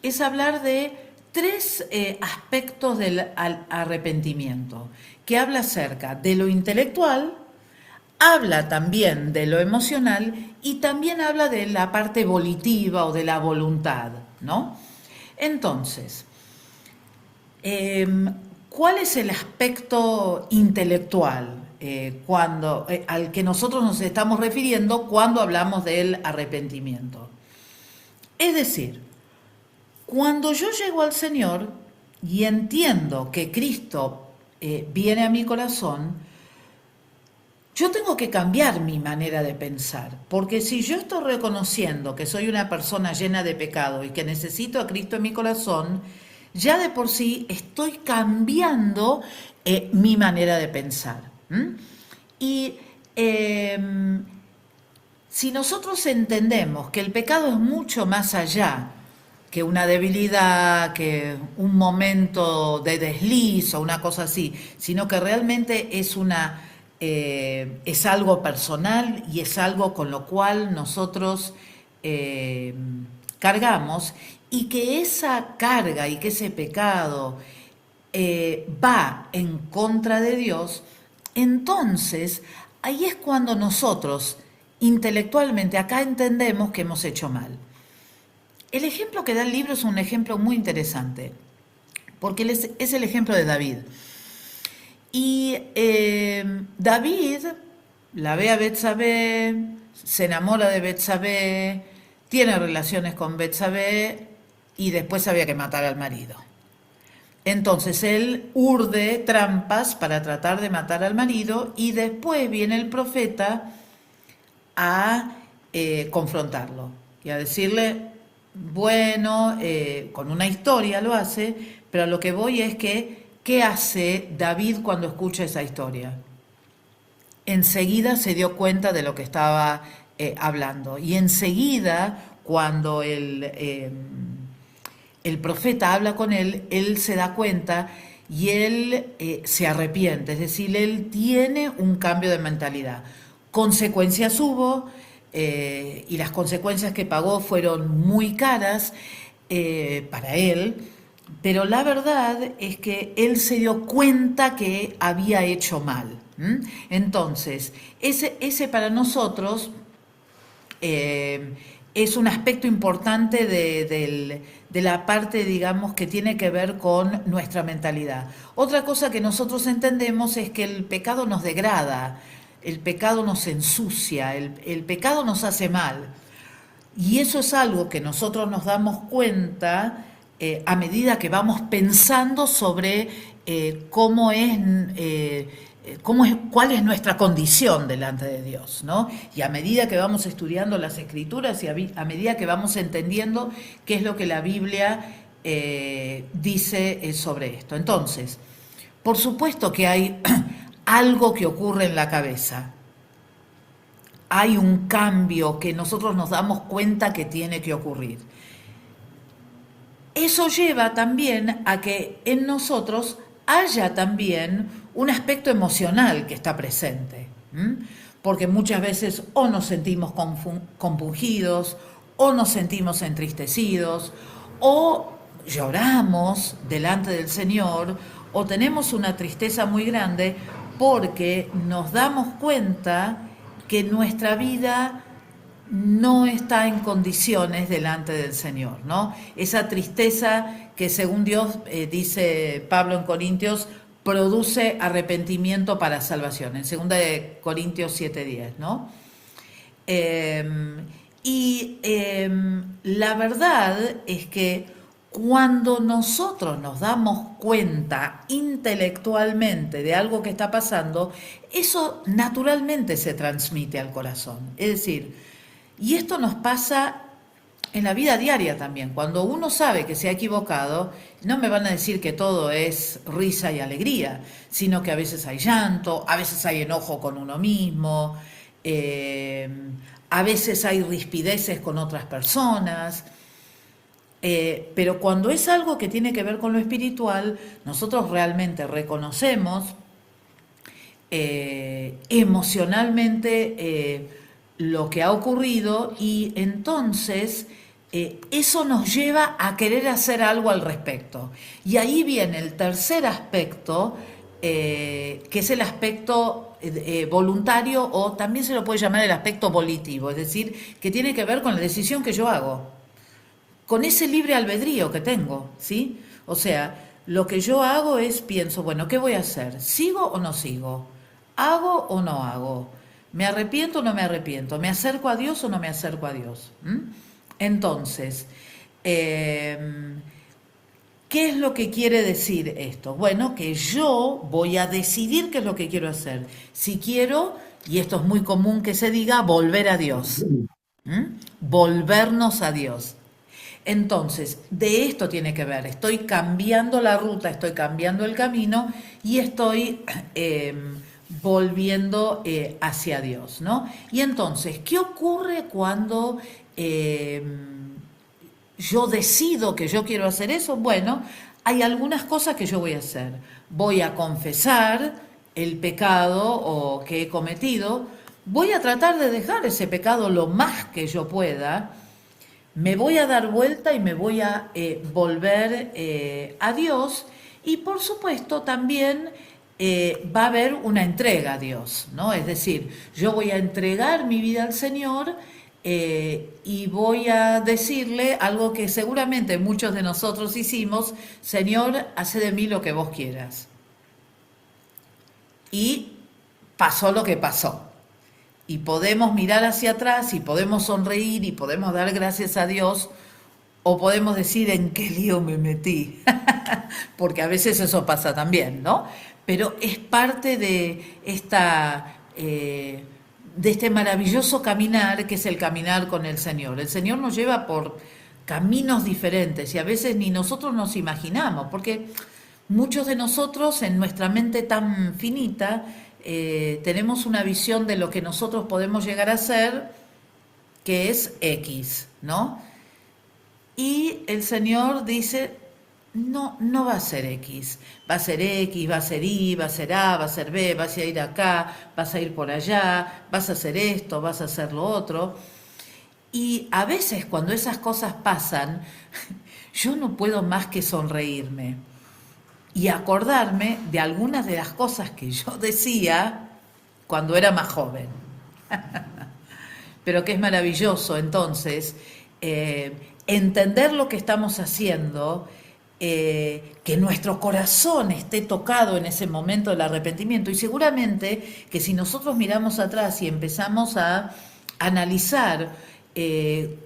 Speaker 2: es hablar de tres aspectos del arrepentimiento, que habla acerca de lo intelectual, habla también de lo emocional y también habla de la parte volitiva o de la voluntad, ¿no? Entonces, ¿cuál es el aspecto intelectual al que nosotros nos estamos refiriendo cuando hablamos del arrepentimiento? Es decir, cuando yo llego al Señor y entiendo que Cristo viene a mi corazón, yo tengo que cambiar mi manera de pensar, porque si yo estoy reconociendo que soy una persona llena de pecado y que necesito a Cristo en mi corazón, ya de por sí estoy cambiando mi manera de pensar. Y si nosotros entendemos que el pecado es mucho más allá que una debilidad, que un momento de desliz o una cosa así, sino que realmente es algo personal y es algo con lo cual nosotros cargamos, y que esa carga y que ese pecado va en contra de Dios, entonces ahí es cuando nosotros intelectualmente acá entendemos que hemos hecho mal. El ejemplo que da el libro es un ejemplo muy interesante, porque es el ejemplo de David. Y David la ve a Betsabé, se enamora de Betsabé, tiene relaciones con Betsabé y después había que matar al marido. Entonces él urde trampas para tratar de matar al marido y después viene el profeta a confrontarlo y a decirle, bueno, con una historia lo hace, pero a lo que voy es que, ¿qué hace David cuando escucha esa historia? Enseguida se dio cuenta de lo que estaba hablando y enseguida cuando el profeta habla con él se da cuenta y él se arrepiente, es decir, él tiene un cambio de mentalidad. Consecuencias hubo y las consecuencias que pagó fueron muy caras para él, pero la verdad es que él se dio cuenta que había hecho mal. Entonces, ese para nosotros es un aspecto importante de la parte, digamos, que tiene que ver con nuestra mentalidad. Otra cosa que nosotros entendemos es que el pecado nos degrada, el pecado nos ensucia, el pecado nos hace mal. Y eso es algo que nosotros nos damos cuenta a medida que vamos pensando sobre cuál es nuestra condición delante de Dios, ¿no? Y a medida que vamos estudiando las Escrituras y a medida que vamos entendiendo qué es lo que la Biblia dice sobre esto. Entonces, por supuesto que hay algo que ocurre en la cabeza. Hay un cambio que nosotros nos damos cuenta que tiene que ocurrir. Eso lleva también a que en nosotros haya también un aspecto emocional que está presente, porque muchas veces o nos sentimos compungidos, o nos sentimos entristecidos, o lloramos delante del Señor, o tenemos una tristeza muy grande porque nos damos cuenta que nuestra vida no está en condiciones delante del Señor, ¿no? Esa tristeza que según Dios, dice Pablo en Corintios, produce arrepentimiento para salvación, en 2 de Corintios 7:10, ¿no? La verdad es que cuando nosotros nos damos cuenta intelectualmente de algo que está pasando, eso naturalmente se transmite al corazón. Es decir, y esto nos pasa en la vida diaria también. Cuando uno sabe que se ha equivocado, no me van a decir que todo es risa y alegría, sino que a veces hay llanto, a veces hay enojo con uno mismo, a veces hay rispideces con otras personas. Pero cuando es algo que tiene que ver con lo espiritual, nosotros realmente reconocemos emocionalmente lo que ha ocurrido y entonces eso nos lleva a querer hacer algo al respecto. Y ahí viene el tercer aspecto, que es el aspecto voluntario o también se lo puede llamar el aspecto volitivo, es decir, que tiene que ver con la decisión que yo hago, con ese libre albedrío que tengo, ¿sí? O sea, lo que yo hago es, pienso, bueno, ¿qué voy a hacer? ¿Sigo o no sigo? ¿Hago o no hago? ¿Me arrepiento o no me arrepiento? ¿Me acerco a Dios o no me acerco a Dios? Entonces, ¿qué es lo que quiere decir esto? Bueno, que yo voy a decidir qué es lo que quiero hacer. Si quiero, y esto es muy común que se diga, volver a Dios. Volvernos a Dios. Entonces, de esto tiene que ver, estoy cambiando la ruta, estoy cambiando el camino y estoy volviendo hacia Dios, ¿no? Y entonces, ¿qué ocurre cuando yo decido que yo quiero hacer eso? Bueno, hay algunas cosas que yo voy a hacer. Voy a confesar el pecado que he cometido, voy a tratar de dejar ese pecado lo más que yo pueda. Me voy a dar vuelta y me voy a volver a Dios y por supuesto también va a haber una entrega a Dios, ¿no? Es decir, yo voy a entregar mi vida al Señor y voy a decirle algo que seguramente muchos de nosotros hicimos: Señor, hace de mí lo que vos quieras. Y pasó lo que pasó. y podemos mirar hacia atrás y podemos sonreír y podemos dar gracias a Dios, o podemos decir en qué lío me metí, porque a veces eso pasa también, ¿no? Pero es parte de de este maravilloso caminar que es el caminar con el Señor. El Señor nos lleva por caminos diferentes y a veces ni nosotros nos imaginamos, porque muchos de nosotros en nuestra mente tan finita tenemos una visión de lo que nosotros podemos llegar a ser, que es X, ¿no? Y el Señor dice, no, no va a ser X, va a ser X, va a ser Y, va a ser A, va a ser B, vas a ir acá, vas a ir por allá, vas a hacer esto, vas a hacer lo otro. Y a veces cuando esas cosas pasan, yo no puedo más que sonreírme y acordarme de algunas de las cosas que yo decía cuando era más joven. Pero que es maravilloso entonces entender lo que estamos haciendo, que nuestro corazón esté tocado en ese momento del arrepentimiento, y seguramente que si nosotros miramos atrás y empezamos a analizar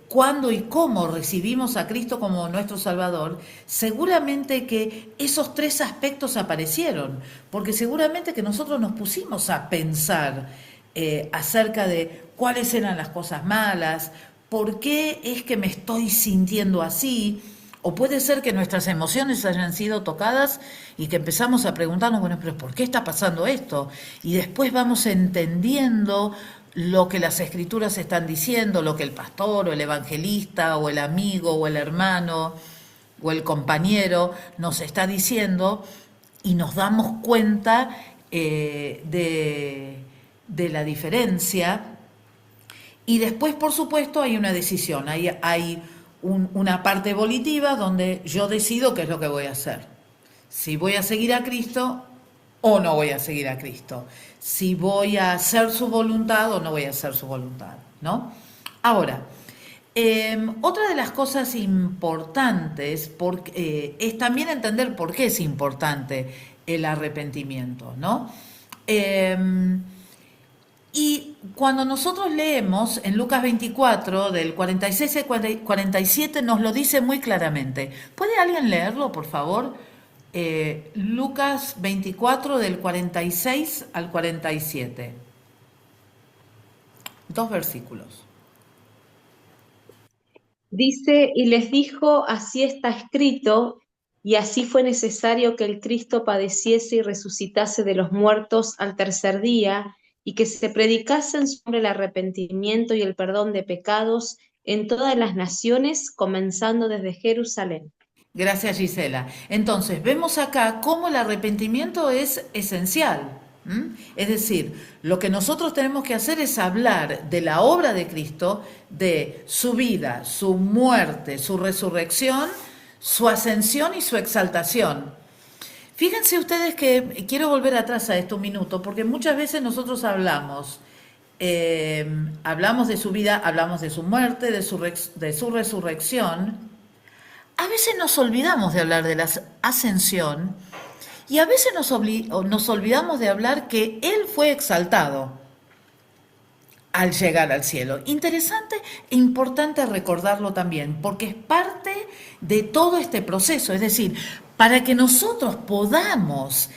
Speaker 2: cuándo y cómo recibimos a Cristo como nuestro Salvador, seguramente que esos tres aspectos aparecieron, porque seguramente que nosotros nos pusimos a pensar acerca de cuáles eran las cosas malas, por qué es que me estoy sintiendo así, o puede ser que nuestras emociones hayan sido tocadas y que empezamos a preguntarnos, bueno, pero ¿por qué está pasando esto? Y después vamos entendiendo lo que las escrituras están diciendo, lo que el pastor o el evangelista o el amigo o el hermano o el compañero nos está diciendo, y nos damos cuenta de la diferencia. Y después, por supuesto, hay una decisión, hay una parte volitiva donde yo decido qué es lo que voy a hacer. Si voy a seguir a Cristo o no voy a seguir a Cristo. Si voy a hacer su voluntad o no voy a hacer su voluntad, ¿no? Ahora, otra de las cosas importantes es también entender por qué es importante el arrepentimiento, ¿no? Y cuando nosotros leemos en Lucas 24, del 46 al 47, nos lo dice muy claramente. ¿Puede alguien leerlo, por favor? Lucas 24, del 46 al 47. 2 versículos.
Speaker 8: Dice, y les dijo, así está escrito, y así fue necesario que el Cristo padeciese y resucitase de los muertos al tercer día, y que se predicasen sobre el arrepentimiento y el perdón de pecados en todas las naciones, comenzando desde Jerusalén.
Speaker 2: Gracias, Gisela. Entonces, vemos acá cómo el arrepentimiento es esencial. Es decir, lo que nosotros tenemos que hacer es hablar de la obra de Cristo, de su vida, su muerte, su resurrección, su ascensión y su exaltación. Fíjense ustedes que quiero volver atrás a esto un minuto, porque muchas veces nosotros hablamos de su vida, hablamos de su muerte, de su resurrección. A veces nos olvidamos de hablar de la ascensión y a veces nos olvidamos de hablar que Él fue exaltado al llegar al cielo. Interesante e importante recordarlo también, porque es parte de todo este proceso. Es decir, para que nosotros podamos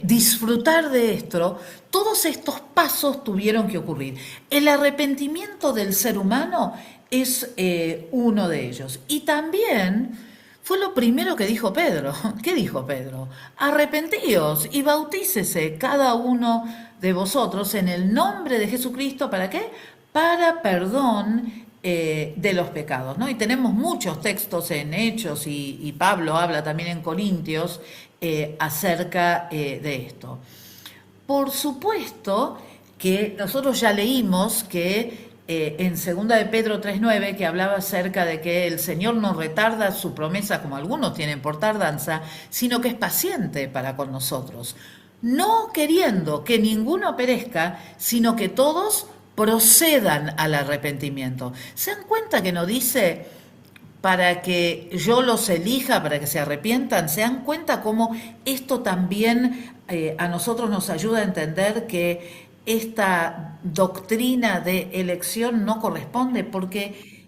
Speaker 2: disfrutar de esto, todos estos pasos tuvieron que ocurrir. El arrepentimiento del ser humano es uno de ellos. Y también fue lo primero que dijo Pedro. ¿Qué dijo Pedro? Arrepentíos y bautícese cada uno de vosotros en el nombre de Jesucristo. ¿Para qué? Para perdón de los pecados, ¿no? Y tenemos muchos textos en Hechos y Pablo habla también en Corintios acerca de esto. Por supuesto que nosotros ya leímos que en 2 de Pedro 3:9, que hablaba acerca de que el Señor no retarda su promesa como algunos tienen por tardanza, sino que es paciente para con nosotros, no queriendo que ninguno perezca, sino que todos procedan al arrepentimiento. ¿Se dan cuenta que no dice para que yo los elija, para que se arrepientan? ¿Se dan cuenta cómo esto también a nosotros nos ayuda a entender que esta doctrina de elección no corresponde, porque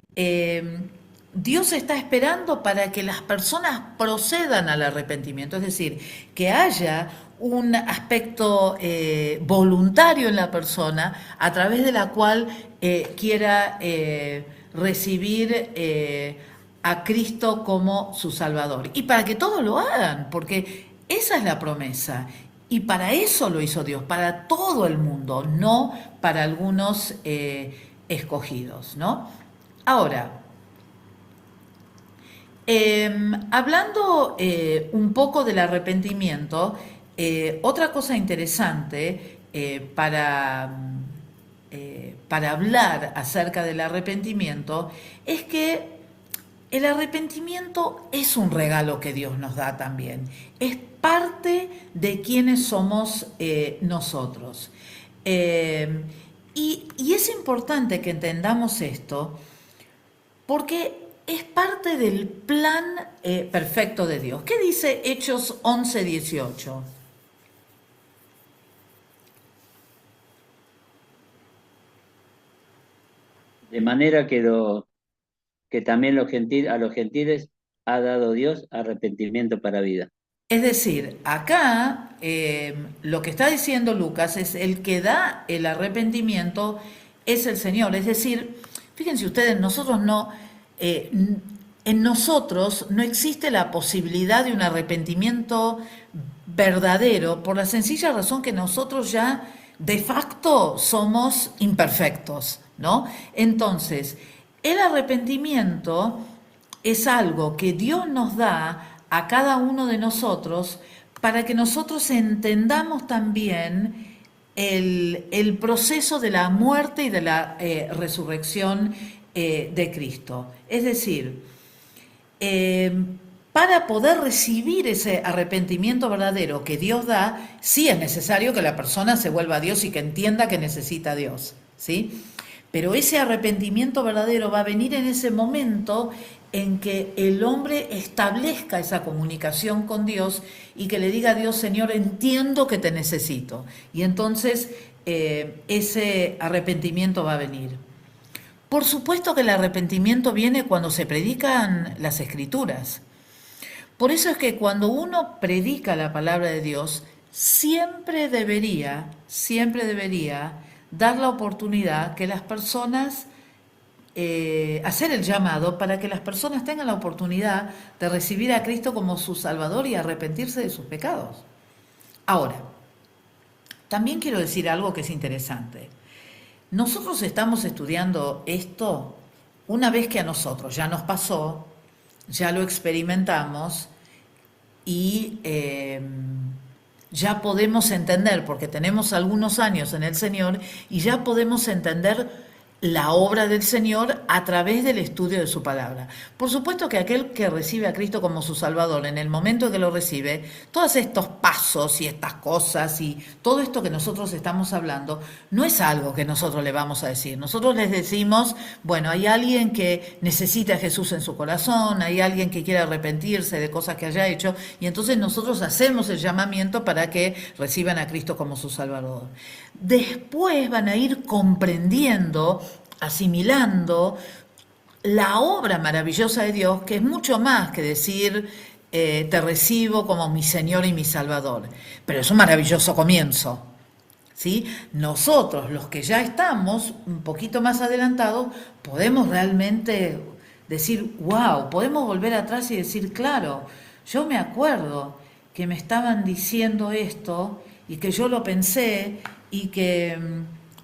Speaker 2: Dios está esperando para que las personas procedan al arrepentimiento, es decir, que haya un aspecto voluntario en la persona a través de la cual quiera recibir a Cristo como su Salvador. Y para que todos lo hagan, porque esa es la promesa. Y para eso lo hizo Dios, para todo el mundo, no para algunos escogidos, ¿no? Ahora, hablando un poco del arrepentimiento, otra cosa interesante para hablar acerca del arrepentimiento es que el arrepentimiento es un regalo que Dios nos da también, es parte de quienes somos nosotros. Y es importante que entendamos esto porque es parte del plan perfecto de Dios. ¿Qué dice Hechos 11:18?
Speaker 9: De manera que también a los gentiles ha dado Dios arrepentimiento para vida.
Speaker 2: Es decir, acá lo que está diciendo Lucas es el que da el arrepentimiento es el Señor. Es decir, fíjense ustedes, en nosotros no existe la posibilidad de un arrepentimiento verdadero por la sencilla razón que nosotros ya de facto somos imperfectos, ¿no? Entonces, el arrepentimiento es algo que Dios nos da a cada uno de nosotros para que nosotros entendamos también el proceso de la muerte y de la resurrección de Cristo. Es decir, para poder recibir ese arrepentimiento verdadero que Dios da, sí es necesario que la persona se vuelva a Dios y que entienda que necesita a Dios, ¿sí? Pero ese arrepentimiento verdadero va a venir en ese momento en que el hombre establezca esa comunicación con Dios y que le diga a Dios, Señor, entiendo que te necesito. Y entonces ese arrepentimiento va a venir. Por supuesto que el arrepentimiento viene cuando se predican las Escrituras. Por eso es que cuando uno predica la palabra de Dios, siempre debería dar la oportunidad que las personas, hacer el llamado para que las personas tengan la oportunidad de recibir a Cristo como su Salvador y arrepentirse de sus pecados. Ahora, también quiero decir algo que es interesante. Nosotros estamos estudiando esto una vez que a nosotros ya nos pasó, ya lo experimentamos y ya podemos entender, porque tenemos algunos años en el Señor, y ya podemos entender la obra del Señor a través del estudio de su palabra. Por supuesto que aquel que recibe a Cristo como su Salvador, en el momento que lo recibe, todos estos pasos y estas cosas y todo esto que nosotros estamos hablando, no es algo que nosotros le vamos a decir. Nosotros les decimos, bueno, hay alguien que necesita a Jesús en su corazón, hay alguien que quiere arrepentirse de cosas que haya hecho, y entonces nosotros hacemos el llamamiento para que reciban a Cristo como su Salvador. Después van a ir comprendiendo, asimilando la obra maravillosa de Dios, que es mucho más que decir te recibo como mi Señor y mi Salvador, pero es un maravilloso comienzo, ¿sí? Nosotros, los que ya estamos un poquito más adelantados, podemos realmente decir, wow, podemos volver atrás y decir, claro, yo me acuerdo que me estaban diciendo esto y que yo lo pensé y que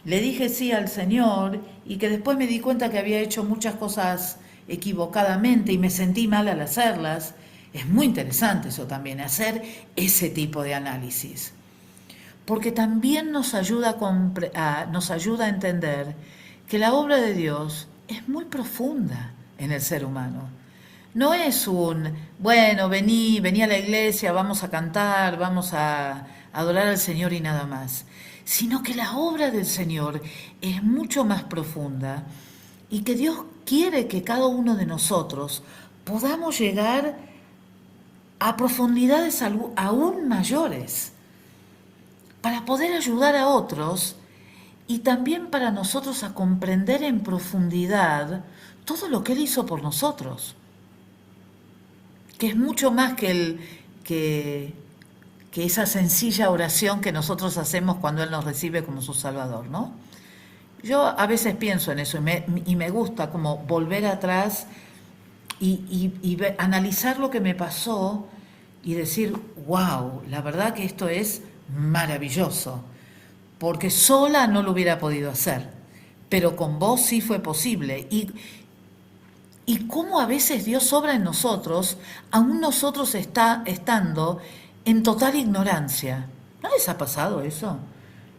Speaker 2: le dije sí al Señor y que después me di cuenta que había hecho muchas cosas equivocadamente y me sentí mal al hacerlas. Es muy interesante eso también, hacer ese tipo de análisis, porque también nos ayuda a entender que la obra de Dios es muy profunda en el ser humano. No es bueno, vení a la iglesia, vamos a cantar, vamos a adorar al Señor y nada más, sino que la obra del Señor es mucho más profunda y que Dios quiere que cada uno de nosotros podamos llegar a profundidades aún mayores para poder ayudar a otros y también para nosotros a comprender en profundidad todo lo que Él hizo por nosotros, que es mucho más que esa sencilla oración que nosotros hacemos cuando Él nos recibe como su Salvador, ¿no? Yo a veces pienso en eso y me gusta como volver atrás y analizar lo que me pasó y decir, wow, la verdad que esto es maravilloso, porque sola no lo hubiera podido hacer, pero con vos sí fue posible. Y cómo a veces Dios obra en nosotros, aún nosotros estando en total ignorancia. ¿No les ha pasado eso?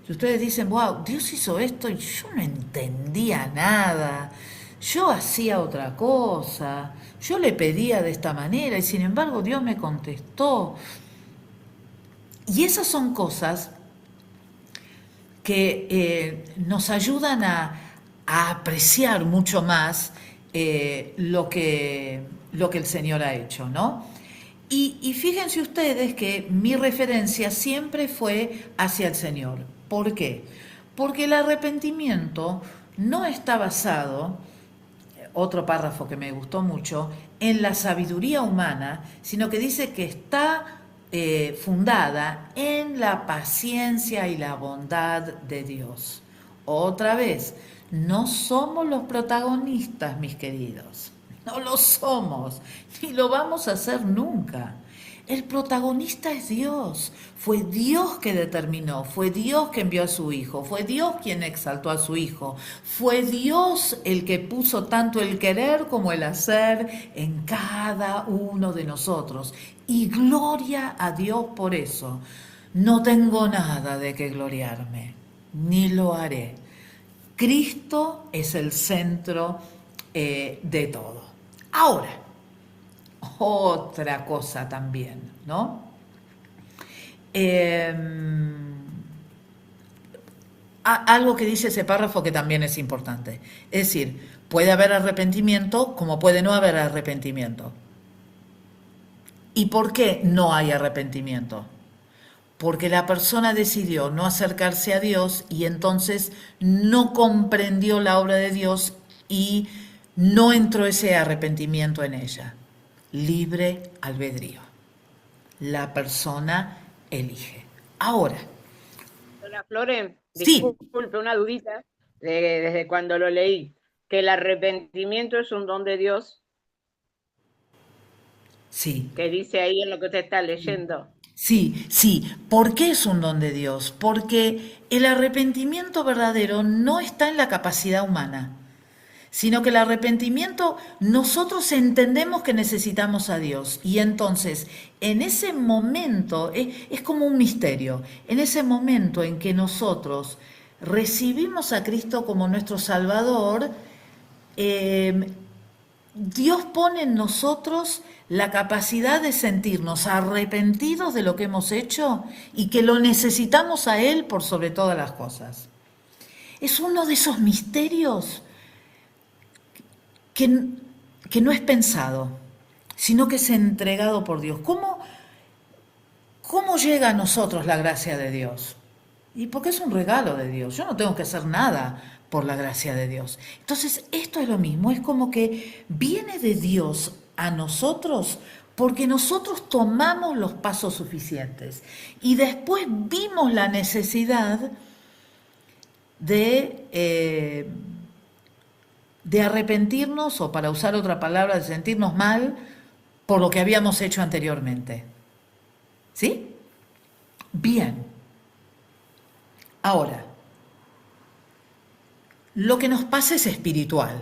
Speaker 2: Si ustedes dicen, wow, Dios hizo esto y yo no entendía nada, yo hacía otra cosa, yo le pedía de esta manera y sin embargo Dios me contestó. Y esas son cosas que nos ayudan a apreciar mucho más lo que el Señor ha hecho, ¿no? Y fíjense ustedes que mi referencia siempre fue hacia el Señor. ¿Por qué? Porque el arrepentimiento no está basado, otro párrafo que me gustó mucho, en la sabiduría humana, sino que dice que está fundada en la paciencia y la bondad de Dios. Otra vez, no somos los protagonistas, mis queridos. No lo somos, ni lo vamos a hacer nunca. El protagonista es Dios. Fue Dios que determinó, fue Dios que envió a su Hijo, fue Dios quien exaltó a su Hijo, fue Dios el que puso tanto el querer como el hacer en cada uno de nosotros. Y gloria a Dios por eso. No tengo nada de qué gloriarme, ni lo haré. Cristo es el centro de todo. Ahora, otra cosa también, ¿no? Algo que dice ese párrafo que también es importante. Es decir, puede haber arrepentimiento como puede no haber arrepentimiento. ¿Y por qué no hay arrepentimiento? Porque la persona decidió no acercarse a Dios y entonces no comprendió la obra de Dios y no entró ese arrepentimiento en ella. Libre albedrío. La persona elige. Ahora.
Speaker 6: Hola, Floren,
Speaker 2: Sí.
Speaker 6: disculpe una dudita desde cuando lo leí, que el arrepentimiento es un don de Dios.
Speaker 2: Sí.
Speaker 6: Que dice ahí en lo que usted está leyendo.
Speaker 2: Sí, sí. ¿Por qué es un don de Dios? Porque el arrepentimiento verdadero no está en la capacidad humana, sino que el arrepentimiento nosotros entendemos que necesitamos a Dios y entonces en ese momento es como un misterio, en ese momento en que nosotros recibimos a Cristo como nuestro Salvador, Dios pone en nosotros la capacidad de sentirnos arrepentidos de lo que hemos hecho y que lo necesitamos a Él por sobre todas las cosas. Es uno de esos misterios que no es pensado, sino que es entregado por Dios. ¿Cómo llega a nosotros la gracia de Dios? Y porque es un regalo de Dios. Yo no tengo que hacer nada por la gracia de Dios. Entonces, esto es lo mismo. Es como que viene de Dios a nosotros porque nosotros tomamos los pasos suficientes. Y después vimos la necesidad de arrepentirnos, o para usar otra palabra, de sentirnos mal por lo que habíamos hecho anteriormente. ¿Sí? Bien. Ahora, lo que nos pasa es espiritual.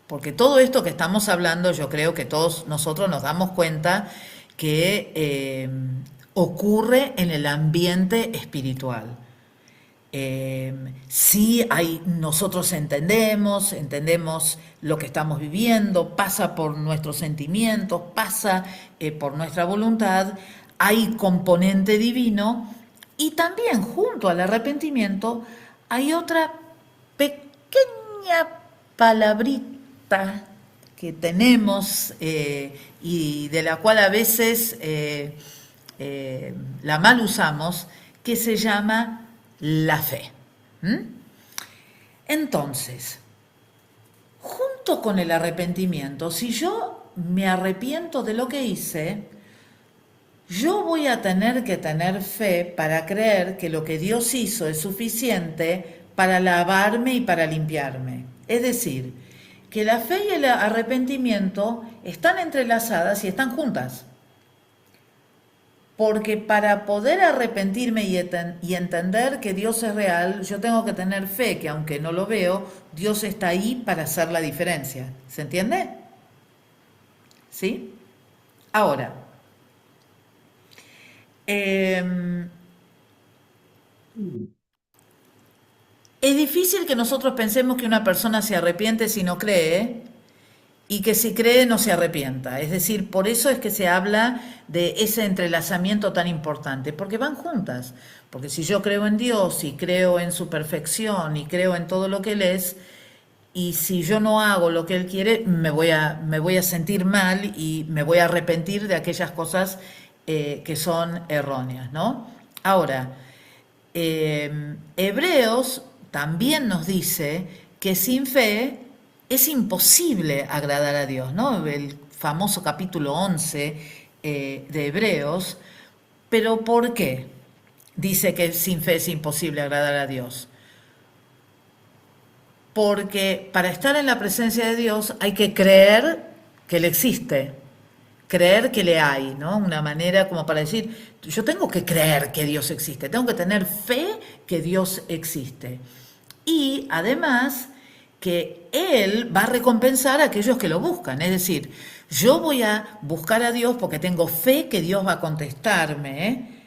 Speaker 2: Porque todo esto que estamos hablando, yo creo que todos nosotros nos damos cuenta que ocurre en el ambiente espiritual. Sí, nosotros entendemos lo que estamos viviendo, pasa por nuestros sentimientos, pasa por nuestra voluntad, hay componente divino y también junto al arrepentimiento hay otra pequeña palabrita que tenemos y de la cual a veces la mal usamos, que se llama la fe. ¿Mm? Entonces, junto con el arrepentimiento, si yo me arrepiento de lo que hice, yo voy a tener que tener fe para creer que lo que Dios hizo es suficiente para lavarme y para limpiarme. Es decir, que la fe y el arrepentimiento están entrelazadas y están juntas. Porque para poder arrepentirme y entender que Dios es real, yo tengo que tener fe que aunque no lo veo, Dios está ahí para hacer la diferencia. ¿Se entiende? ¿Sí? Ahora, es difícil que nosotros pensemos que una persona se arrepiente si no cree y que si cree no se arrepienta. Es decir, por eso es que se habla de ese entrelazamiento tan importante, porque van juntas. Porque si yo creo en Dios y creo en su perfección y creo en todo lo que Él es, y si yo no hago lo que Él quiere, me voy a sentir mal y me voy a arrepentir de aquellas cosas que son erróneas, ¿no? Ahora, Hebreos también nos dice que sin fe es imposible agradar a Dios, ¿no? El famoso capítulo 11 de Hebreos. ¿Pero por qué dice que sin fe es imposible agradar a Dios? Porque para estar en la presencia de Dios hay que creer que Él existe, creer que le hay, ¿no? Una manera como para decir, yo tengo que creer que Dios existe, tengo que tener fe que Dios existe. Y además que Él va a recompensar a aquellos que lo buscan. Es decir, yo voy a buscar a Dios porque tengo fe que Dios va a contestarme,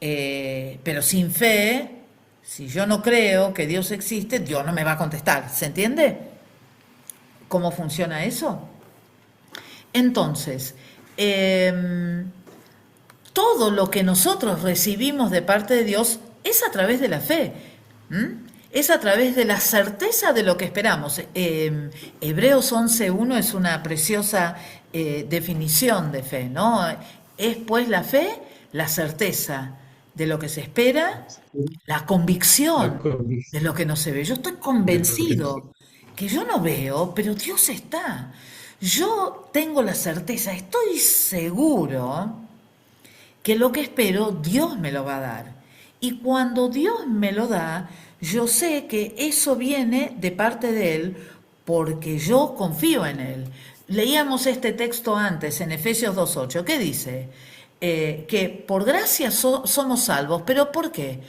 Speaker 2: pero sin fe, si yo no creo que Dios existe, Dios no me va a contestar. ¿Se entiende cómo funciona eso? Entonces, todo lo que nosotros recibimos de parte de Dios es a través de la fe. Es a través de la certeza de lo que esperamos. Hebreos 11.1 es una preciosa definición de fe, ¿no? Es pues la fe, la certeza de lo que se espera, la convicción de lo que no se ve. Yo estoy convencido que yo no veo, pero Dios está. Yo tengo la certeza, estoy seguro que lo que espero Dios me lo va a dar. Y cuando Dios me lo da, yo sé que eso viene de parte de Él porque yo confío en Él. Leíamos este texto antes en Efesios 2.8. ¿Qué dice? Que por gracia somos salvos. ¿Pero por qué?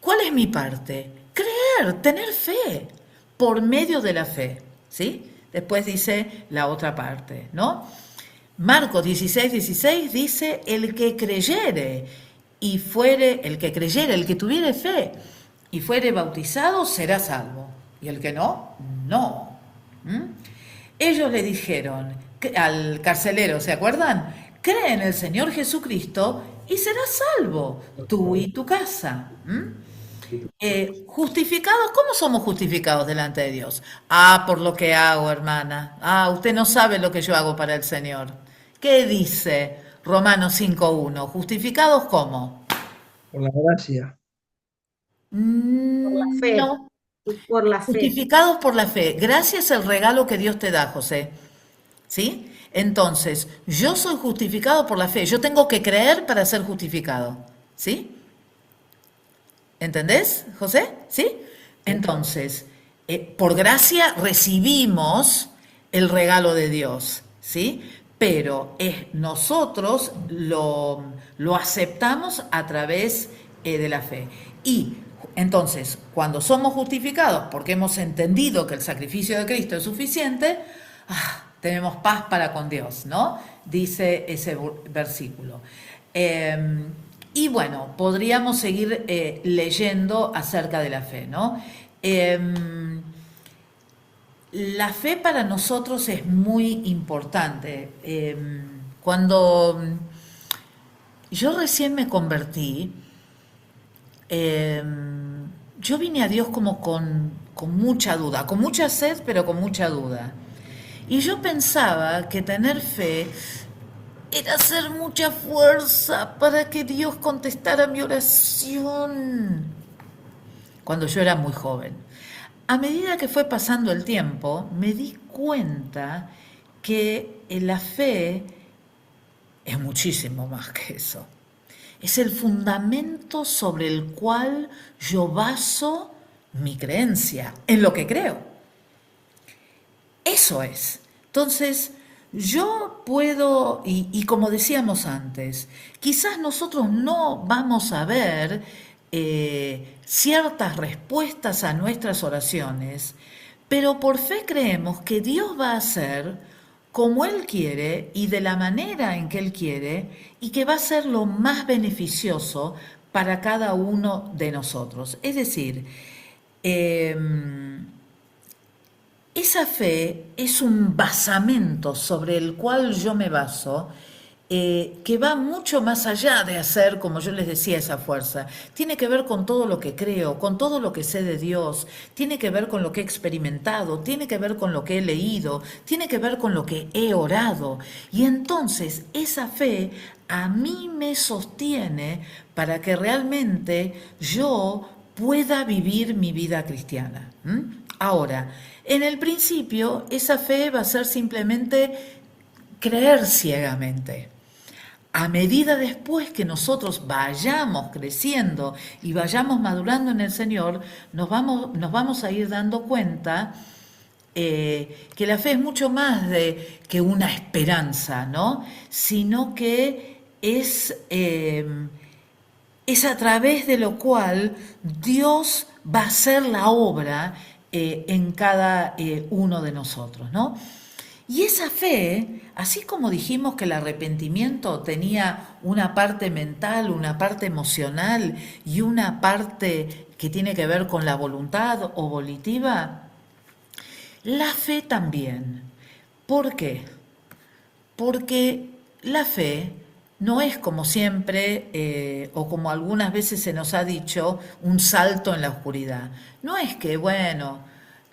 Speaker 2: ¿Cuál es mi parte? Creer, tener fe, por medio de la fe. ¿Sí? Después dice la otra parte, ¿no? Marcos 16:16 dice, el que creyere, el que tuviere fe, y fuere bautizado, será salvo. Y el que no, no. Ellos le dijeron al carcelero, ¿se acuerdan? Cree en el Señor Jesucristo y serás salvo, tú y tu casa. Justificados, ¿cómo somos justificados delante de Dios? Por lo que hago, hermana. Usted no sabe lo que yo hago para el Señor. ¿Qué dice Romanos 5.1? ¿Justificados cómo?
Speaker 7: Por la gracia.
Speaker 4: Por la fe.
Speaker 2: No.
Speaker 4: Por la fe.
Speaker 2: Justificados por la fe. Gracia es el regalo que Dios te da, José. ¿Sí? Entonces, yo soy justificado por la fe. Yo tengo que creer para ser justificado. ¿Sí? ¿Entendés, José? ¿Sí? Entonces, por gracia recibimos el regalo de Dios. ¿Sí? Pero nosotros lo aceptamos a través de la fe. Y entonces, cuando somos justificados porque hemos entendido que el sacrificio de Cristo es suficiente, tenemos paz para con Dios, ¿no? Dice ese versículo. Y bueno, podríamos seguir leyendo acerca de la fe, ¿no? La fe para nosotros es muy importante. Cuando yo recién me convertí, yo vine a Dios como con mucha duda, con mucha sed, pero con mucha duda. Y yo pensaba que tener fe era hacer mucha fuerza para que Dios contestara mi oración. cuando yo era muy joven. A medida que fue pasando el tiempo, me di cuenta que la fe es muchísimo más que eso. Es el fundamento sobre el cual yo baso mi creencia, en lo que creo. Eso es. Entonces, yo puedo, y como decíamos antes, quizás nosotros no vamos a ver ciertas respuestas a nuestras oraciones, pero por fe creemos que Dios va a hacer como Él quiere y de la manera en que Él quiere, y que va a ser lo más beneficioso para cada uno de nosotros. Es decir, esa fe es un basamento sobre el cual yo me baso, que va mucho más allá de hacer, como yo les decía, esa fuerza. Tiene que ver con todo lo que creo, con todo lo que sé de Dios, tiene que ver con lo que he experimentado, tiene que ver con lo que he leído, tiene que ver con lo que he orado. Y entonces esa fe a mí me sostiene para que realmente yo pueda vivir mi vida cristiana. Ahora, en el principio, esa fe va a ser simplemente creer ciegamente. A medida después que nosotros vayamos creciendo y vayamos madurando en el Señor, nos vamos a ir dando cuenta que la fe es mucho más que una esperanza, ¿no? Sino que es a través de lo cual Dios va a hacer la obra en cada uno de nosotros, ¿no? Y esa fe, así como dijimos que el arrepentimiento tenía una parte mental, una parte emocional y una parte que tiene que ver con la voluntad o volitiva, la fe también. ¿Por qué? Porque la fe no es, como siempre, o como algunas veces se nos ha dicho, un salto en la oscuridad. No es que, bueno,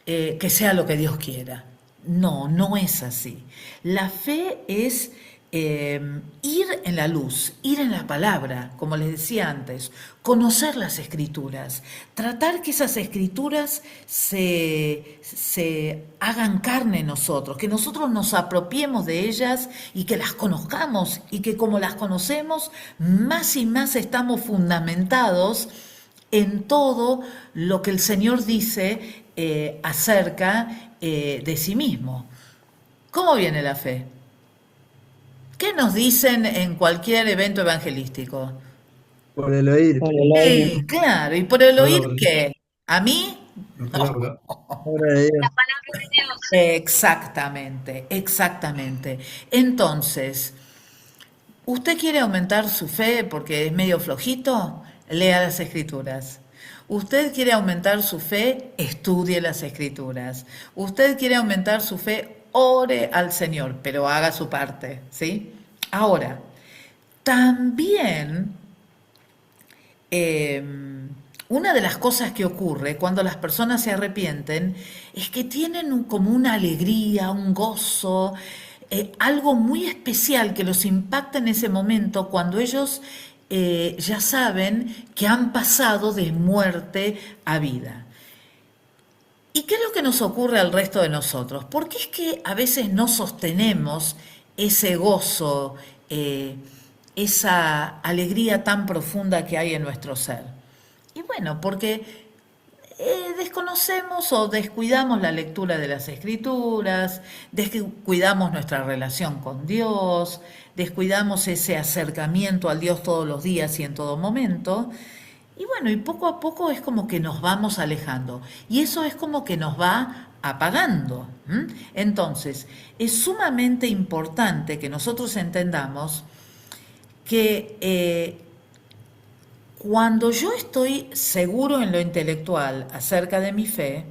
Speaker 2: que sea lo que Dios quiera. No, no es así. La fe es ir en la luz, ir en la palabra, como les decía antes, conocer las escrituras, tratar que esas escrituras se hagan carne en nosotros, que nosotros nos apropiemos de ellas y que las conozcamos, y que como las conocemos, más y más estamos fundamentados en todo lo que el Señor dice acerca de sí mismo. ¿Cómo viene la fe? ¿Qué nos dicen en cualquier evento evangelístico?
Speaker 7: Por el oír.
Speaker 2: Sí, claro. ¿Y por el oír qué? ¿A mí?
Speaker 5: La palabra.
Speaker 7: Palabra de Dios.
Speaker 2: Exactamente, exactamente. Entonces, ¿usted quiere aumentar su fe porque es medio flojito? Lea las escrituras. ¿Usted quiere aumentar su fe? Estudie las escrituras. ¿Usted quiere aumentar su fe? Ore al Señor, pero haga su parte, ¿sí? Ahora, también una de las cosas que ocurre cuando las personas se arrepienten es que tienen como una alegría, un gozo, algo muy especial que los impacta en ese momento cuando ellos ya saben que han pasado de muerte a vida. ¿Y qué es lo que nos ocurre al resto de nosotros? ¿Por qué es que a veces no sostenemos ese gozo, esa alegría tan profunda que hay en nuestro ser? Y bueno, porque desconocemos o descuidamos la lectura de las escrituras, descuidamos nuestra relación con Dios, descuidamos ese acercamiento al Dios todos los días y en todo momento. Y bueno, y poco a poco es como que nos vamos alejando. Y eso es como que nos va apagando. Entonces, es sumamente importante que nosotros entendamos que cuando yo estoy seguro en lo intelectual acerca de mi fe,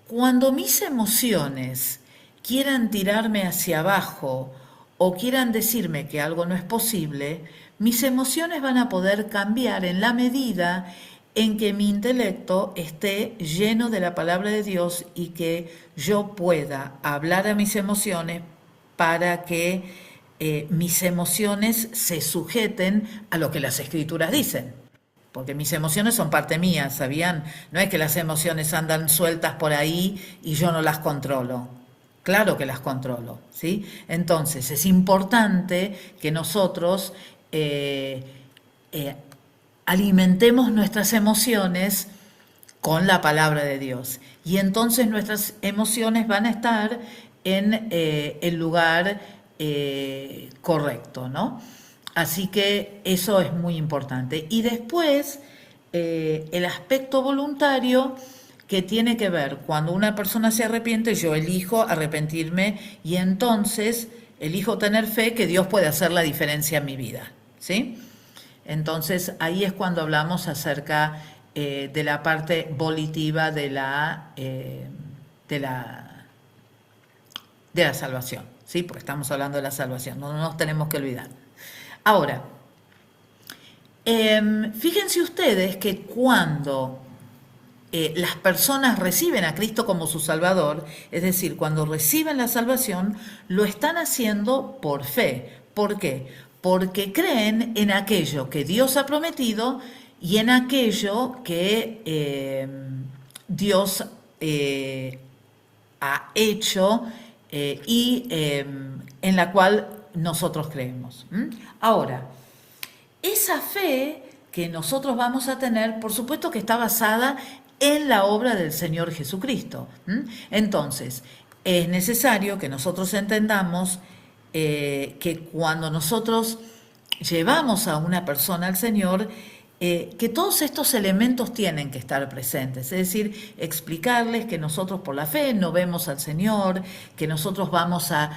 Speaker 2: cuando mis emociones quieran tirarme hacia abajo o quieran decirme que algo no es posible, mis emociones van a poder cambiar en la medida en que mi intelecto esté lleno de la palabra de Dios y que yo pueda hablar a mis emociones para que mis emociones se sujeten a lo que las escrituras dicen. porque mis emociones son parte mía, ¿sabían? No es que las emociones andan sueltas por ahí y yo no las controlo. Claro que las controlo, ¿sí? Entonces, es importante que nosotros alimentemos nuestras emociones con la palabra de Dios. Y entonces nuestras emociones van a estar en el lugar correcto, ¿no? Así que eso es muy importante. Y después, el aspecto voluntario que tiene que ver cuando una persona se arrepiente, yo elijo arrepentirme y entonces elijo tener fe que Dios puede hacer la diferencia en mi vida, ¿sí? Entonces ahí es cuando hablamos acerca de la parte volitiva de la salvación, ¿sí? Porque estamos hablando de la salvación, no nos tenemos que olvidar. Ahora, fíjense ustedes que cuando las personas reciben a Cristo como su Salvador, es decir, cuando reciben la salvación, lo están haciendo por fe. ¿Por qué? Porque creen en aquello que Dios ha prometido y en aquello que Dios ha hecho y en la cual nosotros creemos. Ahora, esa fe que nosotros vamos a tener, por supuesto que está basada en la obra del Señor Jesucristo. Entonces, es necesario que nosotros entendamos que cuando nosotros llevamos a una persona al Señor, que todos estos elementos tienen que estar presentes, es decir, explicarles que nosotros por la fe no vemos al Señor, que nosotros vamos a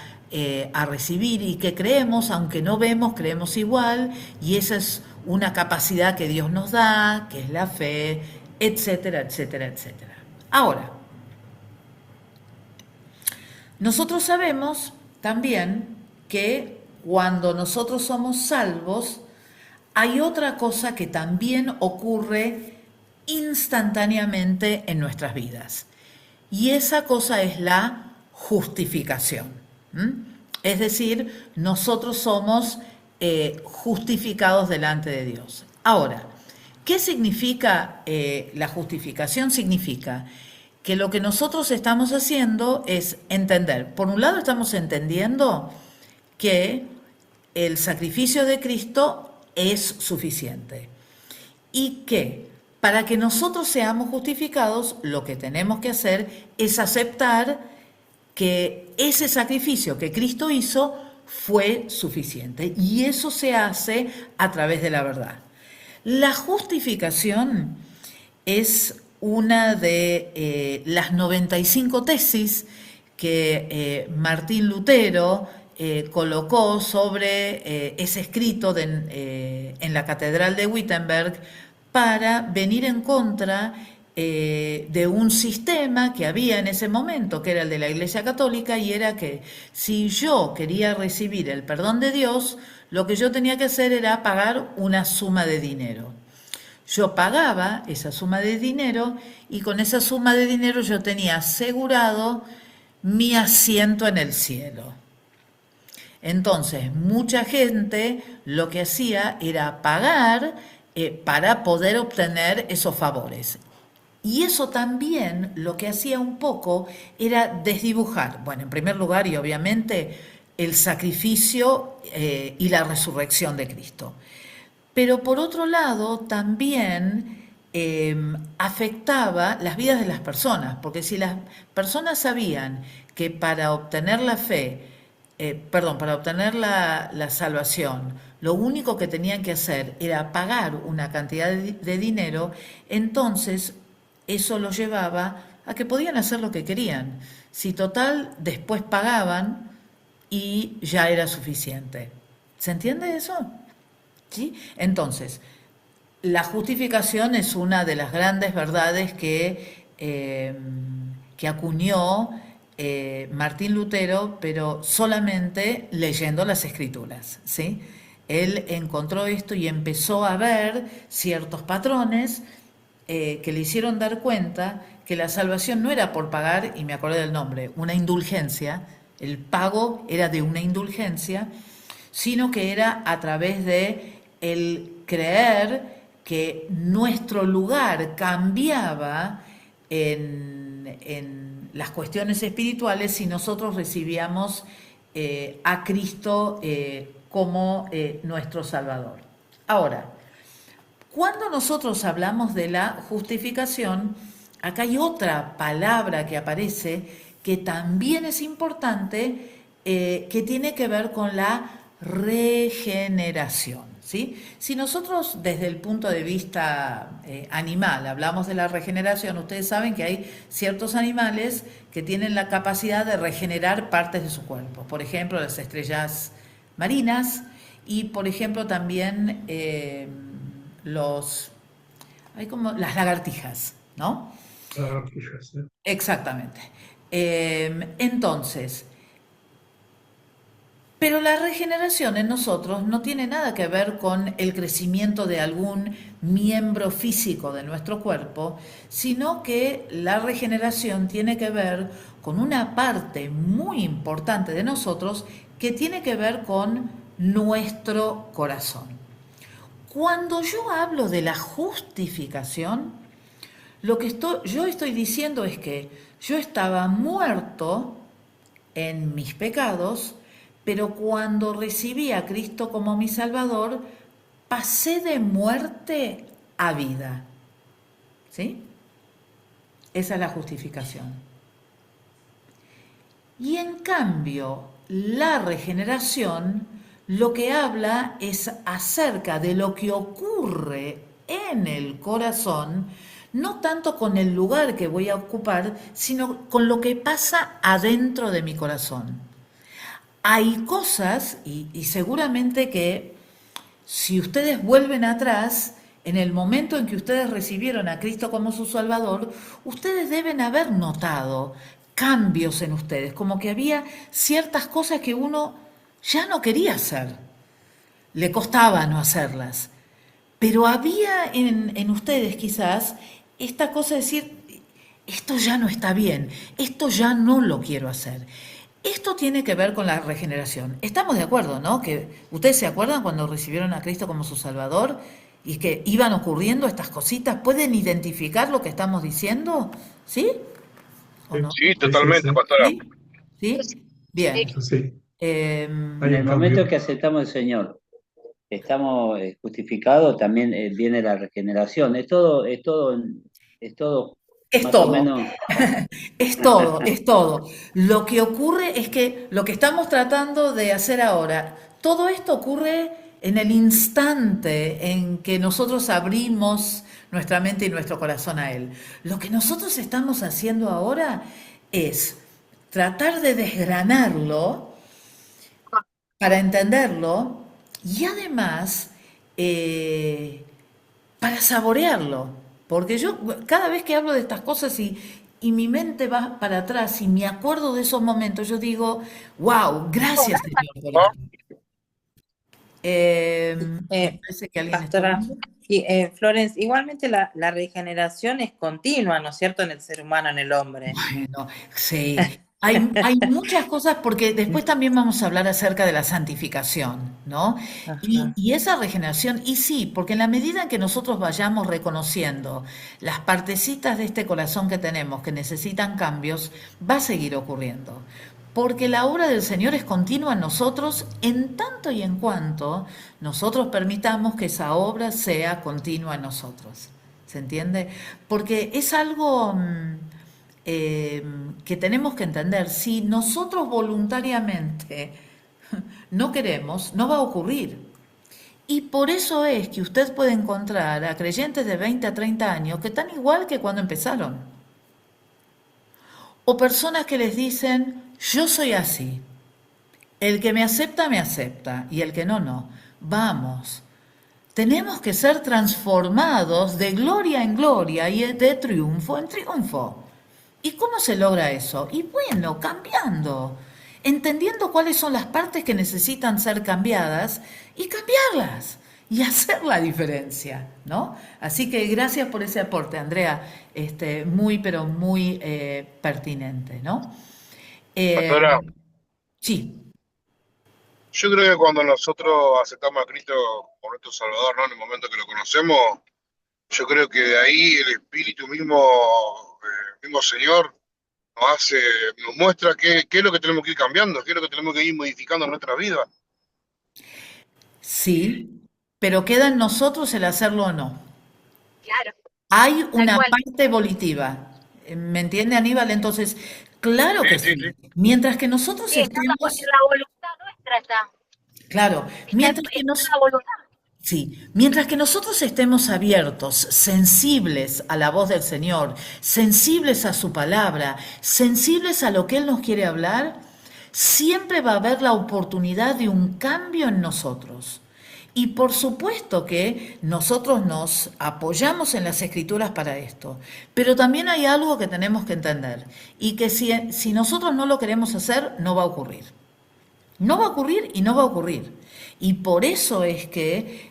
Speaker 2: recibir y que creemos, aunque no vemos, creemos igual, y esa es una capacidad que Dios nos da, que es la fe, etcétera, etcétera, etcétera. Ahora, nosotros sabemos también que cuando nosotros somos salvos, hay otra cosa que también ocurre instantáneamente en nuestras vidas. Y esa cosa es la justificación. Es decir, nosotros somos justificados delante de Dios. Ahora, ¿qué significa la justificación? Significa que lo que nosotros estamos haciendo es entender. Por un lado, estamos entendiendo que el sacrificio de Cristo es suficiente y que para que nosotros seamos justificados, lo que tenemos que hacer es aceptar que ese sacrificio que Cristo hizo fue suficiente, y eso se hace a través de la verdad. La justificación es una de las 95 tesis que Martín Lutero colocó sobre ese escrito en la Catedral de Wittenberg para venir en contra de un sistema que había en ese momento, que era el de la Iglesia Católica, y era que si yo quería recibir el perdón de Dios, lo que yo tenía que hacer era pagar una suma de dinero. Yo pagaba esa suma de dinero y con esa suma de dinero yo tenía asegurado mi asiento en el cielo. Entonces, mucha gente lo que hacía era pagar para poder obtener esos favores. Y eso también lo que hacía un poco era desdibujar, bueno, en primer lugar y obviamente, el sacrificio y la resurrección de Cristo. Pero por otro lado también afectaba las vidas de las personas, porque si las personas sabían que para obtener la fe, para obtener la salvación, lo único que tenían que hacer era pagar una cantidad de dinero, entonces eso los llevaba a que podían hacer lo que querían. Si total, después pagaban y ya era suficiente. ¿Se entiende eso? ¿Sí? Entonces, la justificación es una de las grandes verdades que acuñó Martín Lutero, pero solamente leyendo las Escrituras, ¿sí? Él encontró esto y empezó a ver ciertos patrones que le hicieron dar cuenta que la salvación no era por pagar, y me acordé del nombre, una indulgencia, el pago era de una indulgencia, sino que era a través de el creer que nuestro lugar cambiaba en las cuestiones espirituales si nosotros recibíamos a Cristo como nuestro Salvador. Ahora, cuando nosotros hablamos de la justificación, acá hay otra palabra que aparece que también es importante, que tiene que ver con la regeneración, ¿sí? Si nosotros desde el punto de vista animal hablamos de la regeneración, ustedes saben que hay ciertos animales que tienen la capacidad de regenerar partes de su cuerpo. Por ejemplo, las estrellas marinas y, por ejemplo, también hay como las lagartijas, ¿no?
Speaker 5: Lagartijas, ¿eh?
Speaker 2: Exactamente. Entonces, pero la regeneración en nosotros no tiene nada que ver con el crecimiento de algún miembro físico de nuestro cuerpo, sino que la regeneración tiene que ver con una parte muy importante de nosotros que tiene que ver con nuestro corazón. Cuando yo hablo de la justificación, lo que yo estoy diciendo es que yo estaba muerto en mis pecados, pero cuando recibí a Cristo como mi Salvador, pasé de muerte a vida. ¿Sí? Esa es la justificación. Y en cambio, la regeneración lo que habla es acerca de lo que ocurre en el corazón, no tanto con el lugar que voy a ocupar, sino con lo que pasa adentro de mi corazón. Hay cosas, y seguramente que si ustedes vuelven atrás, en el momento en que ustedes recibieron a Cristo como su Salvador, ustedes deben haber notado cambios en ustedes, como que había ciertas cosas que uno ya no quería hacer, le costaba no hacerlas, pero había en ustedes quizás esta cosa de decir, esto ya no está bien, esto ya no lo quiero hacer. Esto tiene que ver con la regeneración. Estamos de acuerdo, ¿no? Que ustedes se acuerdan cuando recibieron a Cristo como su Salvador y que iban ocurriendo estas cositas. ¿Pueden identificar lo que estamos diciendo? ¿Sí? ¿O no?
Speaker 10: Sí, totalmente, pastora.
Speaker 2: ¿Sí? ¿Sí? Bien.
Speaker 5: Sí.
Speaker 9: En el momento que aceptamos al Señor, estamos justificados, también viene la regeneración. Es todo
Speaker 2: Es
Speaker 9: más
Speaker 2: todo.
Speaker 9: o menos.
Speaker 2: Es todo, es todo. Lo que ocurre es que lo que estamos tratando de hacer ahora, todo esto ocurre en el instante en que nosotros abrimos nuestra mente y nuestro corazón a Él. Lo que nosotros estamos haciendo ahora es tratar de desgranarlo para entenderlo y además para saborearlo. Porque yo cada vez que hablo de estas cosas y mi mente va para atrás y me acuerdo de esos momentos, yo digo, wow, gracias Señor por esto. Me parece que alguien
Speaker 11: Pastora,
Speaker 2: está hablando.
Speaker 11: Florence, igualmente la regeneración es continua, ¿no es cierto?, en el ser humano, en el hombre.
Speaker 2: Bueno, sí. Hay muchas cosas porque después también vamos a hablar acerca de la santificación, ¿no? Y esa regeneración, y sí, porque en la medida en que nosotros vayamos reconociendo las partecitas de este corazón que tenemos que necesitan cambios, va a seguir ocurriendo. Porque la obra del Señor es continua en nosotros en tanto y en cuanto nosotros permitamos que esa obra sea continua en nosotros. ¿Se entiende? Porque es algo que tenemos que entender. Si nosotros voluntariamente no queremos, no va a ocurrir. Y por eso es que usted puede encontrar a creyentes de 20 a 30 años que están igual que cuando empezaron. O personas que les dicen, yo soy así. El que me acepta, y el que no, no. Vamos. Tenemos que ser transformados de gloria en gloria y de triunfo en triunfo. ¿Y cómo se logra eso? Y bueno, cambiando, entendiendo cuáles son las partes que necesitan ser cambiadas y cambiarlas y hacer la diferencia, ¿no? Así que gracias por ese aporte, Andrea, muy, pero muy pertinente, ¿no?
Speaker 10: Pastora,
Speaker 2: Sí.
Speaker 10: yo creo que cuando nosotros aceptamos a Cristo como nuestro Salvador, ¿no? En el momento que lo conocemos, yo creo que de ahí el Espíritu mismo, mismo Señor, nos hace, nos muestra qué es lo que tenemos que ir cambiando, qué es lo que tenemos que ir modificando en nuestra vida.
Speaker 2: Sí, pero queda en nosotros el hacerlo o no.
Speaker 12: Claro,
Speaker 2: Hay
Speaker 12: tal
Speaker 2: una
Speaker 12: cual.
Speaker 2: parte volitiva. ¿Me entiende, Aníbal? Entonces, claro que
Speaker 10: Sí, sí,
Speaker 2: sí. Mientras que nosotros
Speaker 12: Sí, exacto, porque
Speaker 2: estemos,
Speaker 12: la voluntad nuestra
Speaker 2: claro, mientras que
Speaker 12: está
Speaker 2: nos,
Speaker 12: la voluntad.
Speaker 2: sí, mientras que nosotros estemos abiertos, sensibles a la voz del Señor, sensibles a su palabra, sensibles a lo que Él nos quiere hablar, siempre va a haber la oportunidad de un cambio en nosotros. Y por supuesto que nosotros nos apoyamos en las escrituras para esto, pero también hay algo que tenemos que entender y que si nosotros no lo queremos hacer, no va a ocurrir. No va a ocurrir y no va a ocurrir. Y por eso es que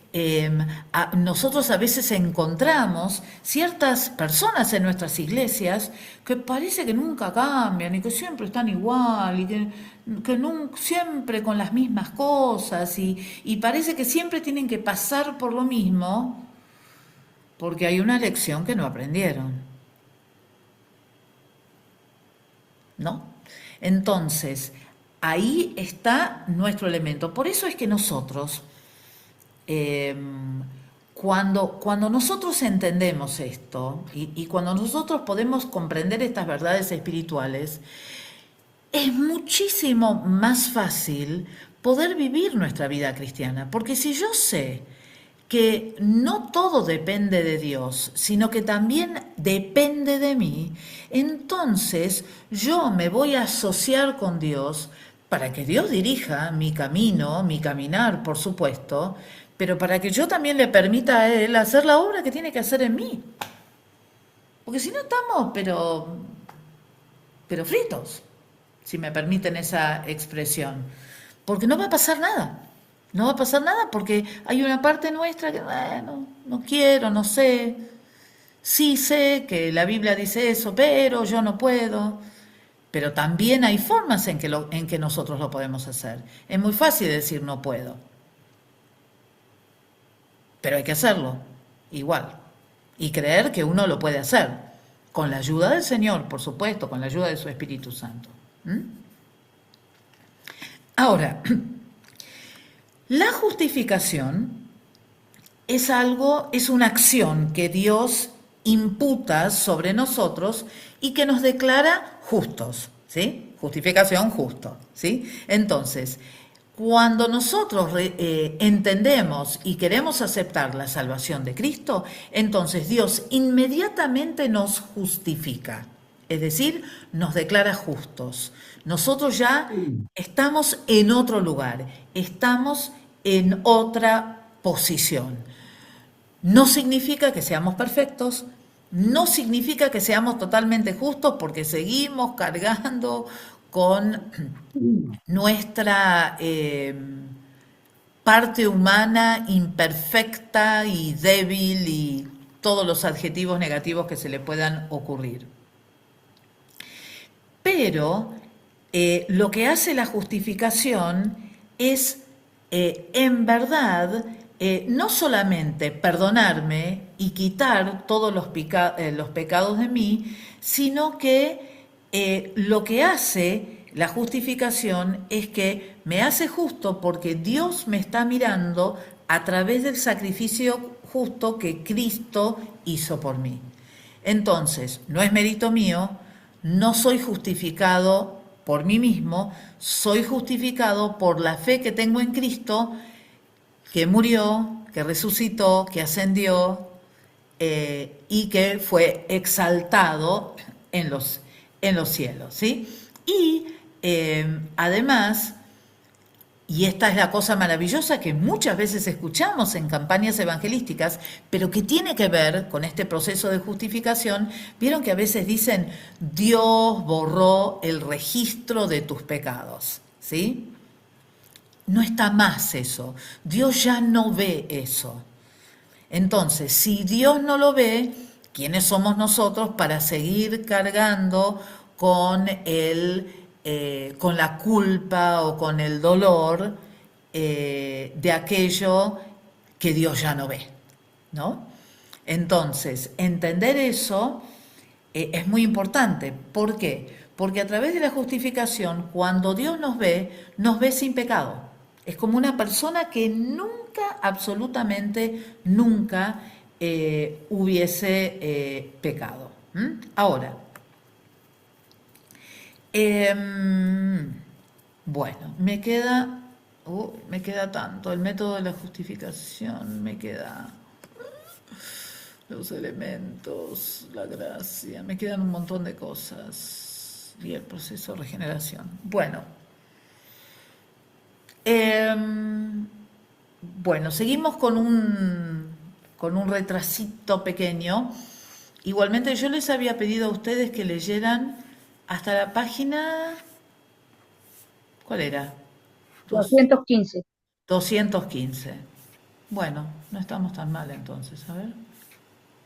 Speaker 2: nosotros a veces encontramos ciertas personas en nuestras iglesias que parece que nunca cambian y que siempre están igual y que siempre con las mismas cosas y parece que siempre tienen que pasar por lo mismo porque hay una lección que no aprendieron, ¿no? Entonces, ahí está nuestro elemento. Por eso es que nosotros, cuando nosotros entendemos esto y cuando nosotros podemos comprender estas verdades espirituales, es muchísimo más fácil poder vivir nuestra vida cristiana. Porque si yo sé que no todo depende de Dios, sino que también depende de mí, entonces yo me voy a asociar con Dios para que Dios dirija mi camino, mi caminar, por supuesto, pero para que yo también le permita a Él hacer la obra que tiene que hacer en mí. Porque si no estamos, pero fritos, si me permiten esa expresión. Porque no va a pasar nada. No va a pasar nada porque hay una parte nuestra que, bueno, no quiero, no sé. Sí sé que la Biblia dice eso, pero yo no puedo. Pero también hay formas en que nosotros lo podemos hacer. Es muy fácil decir no puedo. Pero hay que hacerlo, igual. Y creer que uno lo puede hacer. Con la ayuda del Señor, por supuesto, con la ayuda de su Espíritu Santo. Ahora, la justificación es una acción que Dios imputa sobre nosotros y que nos declara justos, ¿sí? Justificación justo, ¿sí? Entonces, cuando nosotros entendemos y queremos aceptar la salvación de Cristo, entonces Dios inmediatamente nos justifica, es decir, nos declara justos. Nosotros ya estamos en otro lugar, estamos en otra posición. No significa que seamos perfectos, no significa que seamos totalmente justos porque seguimos cargando con nuestra parte humana imperfecta y débil y todos los adjetivos negativos que se le puedan ocurrir. Pero lo que hace la justificación es, en verdad, no solamente perdonarme y quitar todos los pecados de mí, sino que lo que hace la justificación es que me hace justo porque Dios me está mirando a través del sacrificio justo que Cristo hizo por mí. Entonces, no es mérito mío, no soy justificado por mí mismo, soy justificado por la fe que tengo en Cristo, que murió, que resucitó, que ascendió y que fue exaltado en los cielos, ¿sí? Y además, y esta es la cosa maravillosa que muchas veces escuchamos en campañas evangelísticas, pero que tiene que ver con este proceso de justificación, vieron que a veces dicen, Dios borró el registro de tus pecados, ¿sí? No está más eso, Dios ya no ve eso. Entonces, si Dios no lo ve, ¿quiénes somos nosotros para seguir cargando con con la culpa o con el dolor de aquello que Dios ya no ve, ¿no? Entonces, entender eso es muy importante. ¿Por qué? Porque a través de la justificación, cuando Dios nos ve sin pecado. Es como una persona que nunca, absolutamente nunca hubiese pecado. Ahora, bueno, me queda tanto, el método de la justificación, me queda los elementos, la gracia, me quedan un montón de cosas y el proceso de regeneración. Bueno, seguimos con un retrasito pequeño. Igualmente yo les había pedido a ustedes que leyeran hasta la página, ¿cuál era?
Speaker 13: 215.
Speaker 2: 215. Bueno, no estamos tan mal entonces, a ver.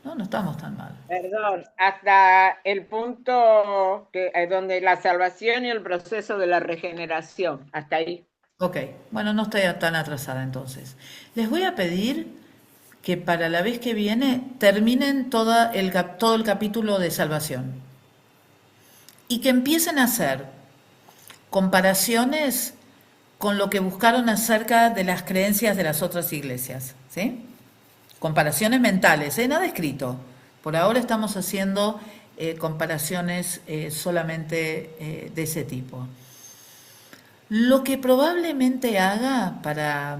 Speaker 2: No estamos tan mal.
Speaker 6: Perdón, hasta el punto donde la salvación y el proceso de la regeneración, hasta ahí.
Speaker 2: Ok, bueno, no estoy tan atrasada entonces. Les voy a pedir que para la vez que viene terminen todo el capítulo de salvación y que empiecen a hacer comparaciones con lo que buscaron acerca de las creencias de las otras iglesias, ¿sí? Comparaciones mentales, nada escrito. Por ahora estamos haciendo comparaciones solamente de ese tipo. Lo que probablemente haga para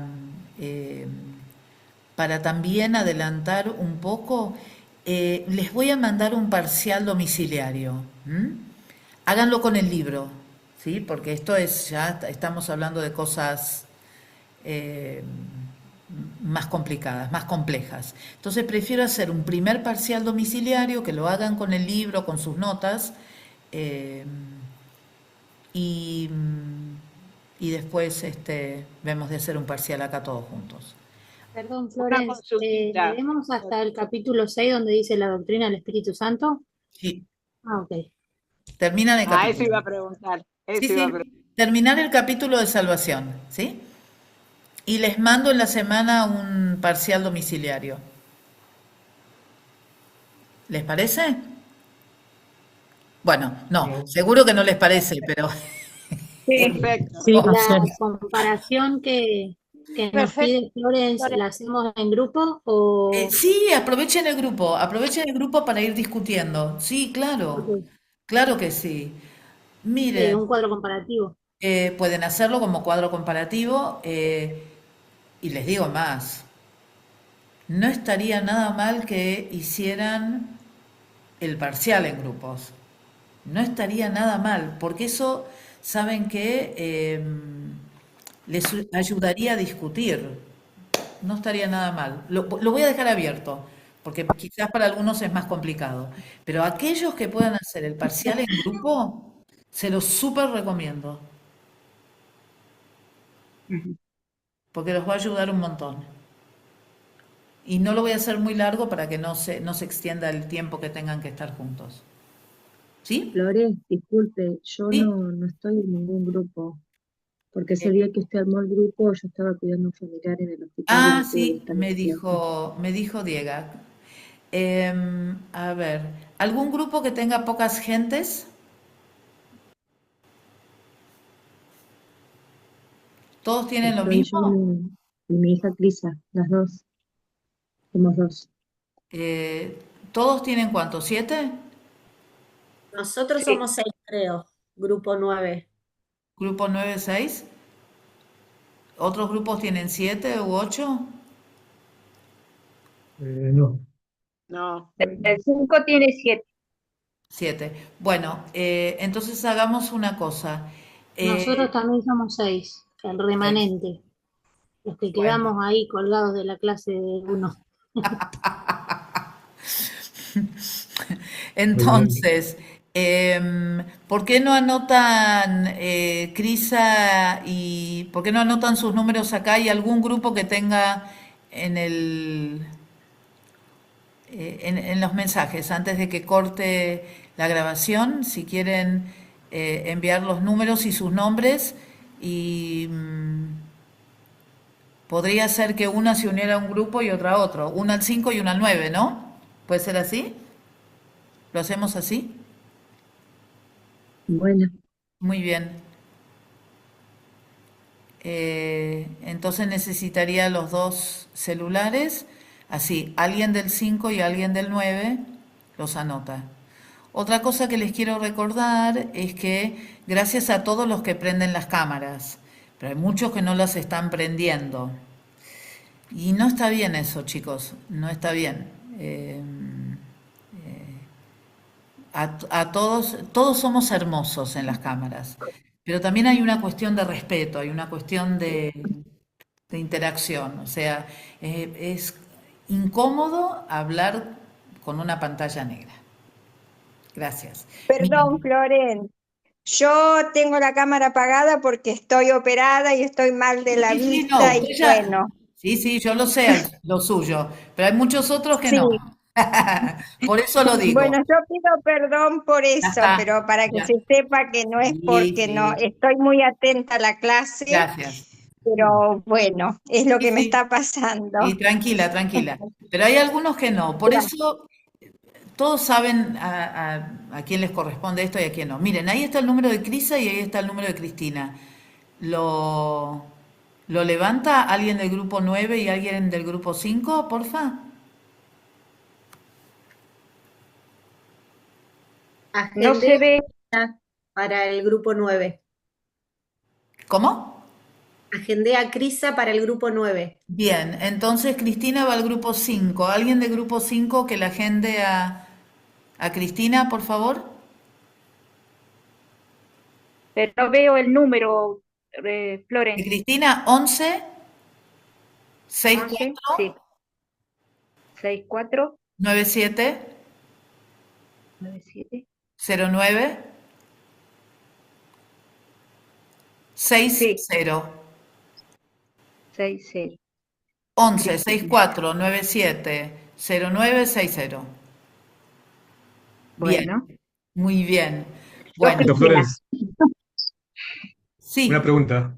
Speaker 2: también adelantar un poco, les voy a mandar un parcial domiciliario. Háganlo con el libro, ¿sí? Porque esto ya estamos hablando de cosas más complicadas, más complejas. Entonces prefiero hacer un primer parcial domiciliario, que lo hagan con el libro, con sus notas, y después vemos de hacer un parcial acá todos juntos.
Speaker 13: Perdón, Flores, ¿leemos hasta el capítulo 6 donde dice la doctrina del Espíritu Santo?
Speaker 2: Sí.
Speaker 13: Ok.
Speaker 2: Terminan el capítulo.
Speaker 6: Eso iba a preguntar.
Speaker 2: Terminar el capítulo de salvación, ¿sí? Y les mando en la semana un parcial domiciliario. ¿Les parece? Bueno, no, seguro que no les parece, pero...
Speaker 6: Perfecto.
Speaker 13: Sí, la comparación que nos pide Flores, ¿la hacemos en grupo o...?
Speaker 2: Sí, aprovechen el grupo para ir discutiendo. Sí, claro, claro que sí. Miren,
Speaker 13: un cuadro comparativo.
Speaker 2: pueden hacerlo como cuadro comparativo y les digo más, no estaría nada mal que hicieran el parcial en grupos. No estaría nada mal, porque eso, ¿saben qué? Les ayudaría a discutir. No estaría nada mal. Lo voy a dejar abierto, porque quizás para algunos es más complicado. Pero aquellos que puedan hacer el parcial en grupo, se los súper recomiendo. Porque los va a ayudar un montón. Y no lo voy a hacer muy largo para que no se extienda el tiempo que tengan que estar juntos. ¿Sí?
Speaker 14: Flores, disculpe, yo
Speaker 2: Sí.
Speaker 14: no estoy en ningún grupo, porque ese día que usted armó el grupo yo estaba cuidando a un familiar en el hospital. y no pude
Speaker 2: Sí,
Speaker 14: estar
Speaker 2: me
Speaker 14: en clase.
Speaker 2: dijo Diego. A ver, ¿algún grupo que tenga pocas gentes? ¿Todos tienen lo
Speaker 14: Estoy yo
Speaker 2: mismo?
Speaker 14: y mi hija Crisa, las dos, somos dos.
Speaker 2: ¿Todos tienen cuánto? ¿7?
Speaker 4: Nosotros somos 6, creo, grupo 9.
Speaker 2: ¿Grupo 9, 6? ¿Otros grupos tienen 7 u 8?
Speaker 5: No.
Speaker 6: No.
Speaker 13: El 5 tiene 7.
Speaker 2: 7. Bueno, entonces hagamos una cosa.
Speaker 13: Nosotros también somos 6, el remanente. Los que quedamos ahí colgados de la clase de uno.
Speaker 2: Entonces, ¿por qué no anotan Crisa y por qué no anotan sus números acá y algún grupo que tenga en en los mensajes antes de que corte la grabación, si quieren enviar los números y sus nombres y podría ser que una se uniera a un grupo y otra a otro, una al 5 y una al 9, ¿no? ¿Puede ser así? ¿Lo hacemos así?
Speaker 14: Bueno,
Speaker 2: Muy bien. Entonces necesitaría los dos celulares. Así, alguien del 5 y alguien del 9 los anota. Otra cosa que les quiero recordar es que gracias a todos los que prenden las cámaras, pero hay muchos que no las están prendiendo. Y no está bien eso, chicos, no está bien. A todos somos hermosos en las cámaras, pero también hay una cuestión de respeto, hay una cuestión de interacción. O sea, es incómodo hablar con una pantalla negra. Gracias.
Speaker 15: Perdón, Floren. Yo tengo la cámara apagada porque estoy operada y estoy mal de la
Speaker 2: Sí, sí, no,
Speaker 15: vista
Speaker 2: usted
Speaker 15: y
Speaker 2: ya,
Speaker 15: bueno,
Speaker 2: sí, yo lo sé, lo suyo, pero hay muchos otros que
Speaker 15: sí.
Speaker 2: no. Por eso lo digo.
Speaker 15: Bueno, yo pido perdón por
Speaker 2: Ya
Speaker 15: eso,
Speaker 2: está,
Speaker 15: pero para que
Speaker 2: ya.
Speaker 15: se sepa que no es
Speaker 2: Sí,
Speaker 15: porque no,
Speaker 2: sí,
Speaker 15: estoy muy atenta a la clase,
Speaker 2: gracias.
Speaker 15: pero bueno, es lo
Speaker 2: Sí,
Speaker 15: que me
Speaker 2: sí,
Speaker 15: está pasando.
Speaker 2: y tranquila, tranquila. Pero hay algunos que no. Por
Speaker 15: Gracias.
Speaker 2: eso todos saben a quién les corresponde esto y a quién no. Miren, ahí está el número de Crisa y ahí está el número de Cristina. ¿Lo, lo levanta alguien del grupo 9 y alguien del grupo 5, porfa?
Speaker 8: No se
Speaker 4: Agendé
Speaker 8: ve.
Speaker 4: para el grupo 9.
Speaker 2: ¿Cómo?
Speaker 4: Agendé a Crisa para el grupo 9.
Speaker 2: Bien, entonces Cristina va al grupo 5. ¿Alguien del grupo 5 que la agende a Cristina, por favor?
Speaker 8: Pero no veo el número,
Speaker 2: De
Speaker 8: Floren.
Speaker 2: Cristina, 11
Speaker 8: 11,
Speaker 2: 64
Speaker 8: sí. 64,
Speaker 2: 97
Speaker 8: 97.
Speaker 2: 09
Speaker 8: Sí,
Speaker 2: 60.
Speaker 8: 60.
Speaker 2: 11
Speaker 8: Cristina.
Speaker 2: 64 97 09 60. Bien,
Speaker 8: Bueno,
Speaker 2: muy bien.
Speaker 8: yo
Speaker 2: Bueno,
Speaker 5: Pero
Speaker 8: Cristina.
Speaker 5: Flores, una
Speaker 2: sí,
Speaker 5: pregunta.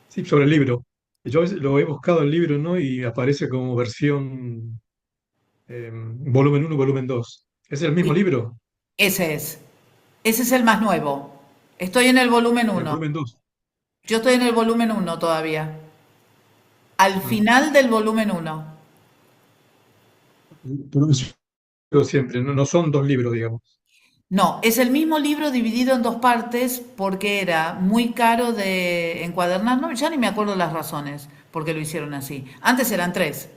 Speaker 5: Sí, sobre el libro. Yo lo he buscado el libro, ¿no? Y aparece como versión volumen uno, volumen 2. ¿Es el mismo
Speaker 2: sí,
Speaker 5: libro?
Speaker 2: ese es. Ese es el más nuevo. Estoy en el volumen
Speaker 5: En el
Speaker 2: 1.
Speaker 5: volumen 2.
Speaker 2: Yo estoy en el volumen 1 todavía. Al
Speaker 5: Ah,
Speaker 2: final del volumen 1.
Speaker 5: pero es un libro siempre, no, no son dos libros, digamos.
Speaker 2: No, es el mismo libro dividido en dos partes porque era muy caro de encuadernar. No, ya ni me acuerdo las razones por qué lo hicieron así. Antes eran tres.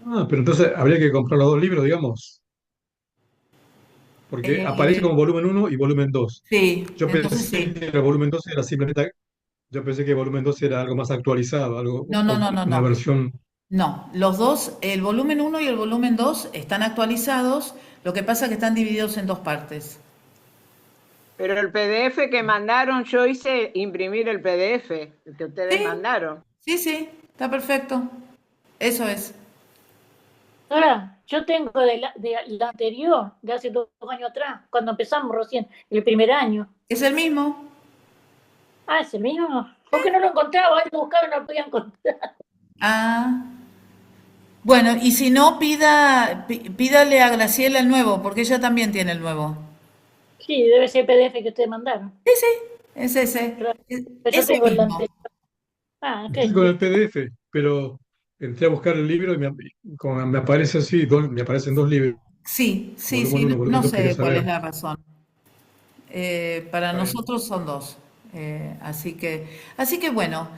Speaker 5: Ah, pero entonces habría que comprar los dos libros, digamos, porque aparece
Speaker 2: Eh,
Speaker 5: como volumen uno y volumen 2.
Speaker 2: sí,
Speaker 5: Yo
Speaker 2: entonces
Speaker 5: pensé
Speaker 2: sí.
Speaker 5: que el volumen 2 era simplemente, yo pensé que el volumen 2 era algo más actualizado, algo,
Speaker 2: No, no, no, no,
Speaker 5: una
Speaker 2: no.
Speaker 5: versión.
Speaker 2: No, los dos, el volumen 1 y el volumen 2 están actualizados, lo que pasa es que están divididos en dos partes.
Speaker 6: Pero el PDF que mandaron, yo hice imprimir el PDF que ustedes
Speaker 2: Sí,
Speaker 6: mandaron.
Speaker 2: sí, sí, está perfecto. Eso es.
Speaker 13: Ahora, yo tengo de la anterior, de hace 2 años atrás, cuando empezamos recién, el primer año.
Speaker 2: Es el mismo.
Speaker 13: Ah, ¿es el mismo? ¿Por qué no lo encontraba? Ahí lo buscaba y no lo podía encontrar.
Speaker 2: Ah, bueno, y si no, pídale a Graciela el nuevo, porque ella también tiene el nuevo.
Speaker 13: Sí, debe ser el PDF que ustedes mandaron.
Speaker 2: Sí, sí, es ese.
Speaker 13: Pero,
Speaker 2: Es
Speaker 13: pero yo
Speaker 2: ese
Speaker 13: tengo el
Speaker 2: mismo.
Speaker 13: anterior. Ah, ok.
Speaker 5: Estoy con el PDF, pero entré a buscar el libro y como me aparece así, me aparecen dos libros,
Speaker 2: Sí, sí,
Speaker 5: volumen
Speaker 2: sí,
Speaker 5: uno, volumen
Speaker 2: no
Speaker 5: 2. Quería
Speaker 2: sé cuál es
Speaker 5: saber.
Speaker 2: la razón. Para
Speaker 5: Está bien.
Speaker 2: nosotros son dos. Así que bueno,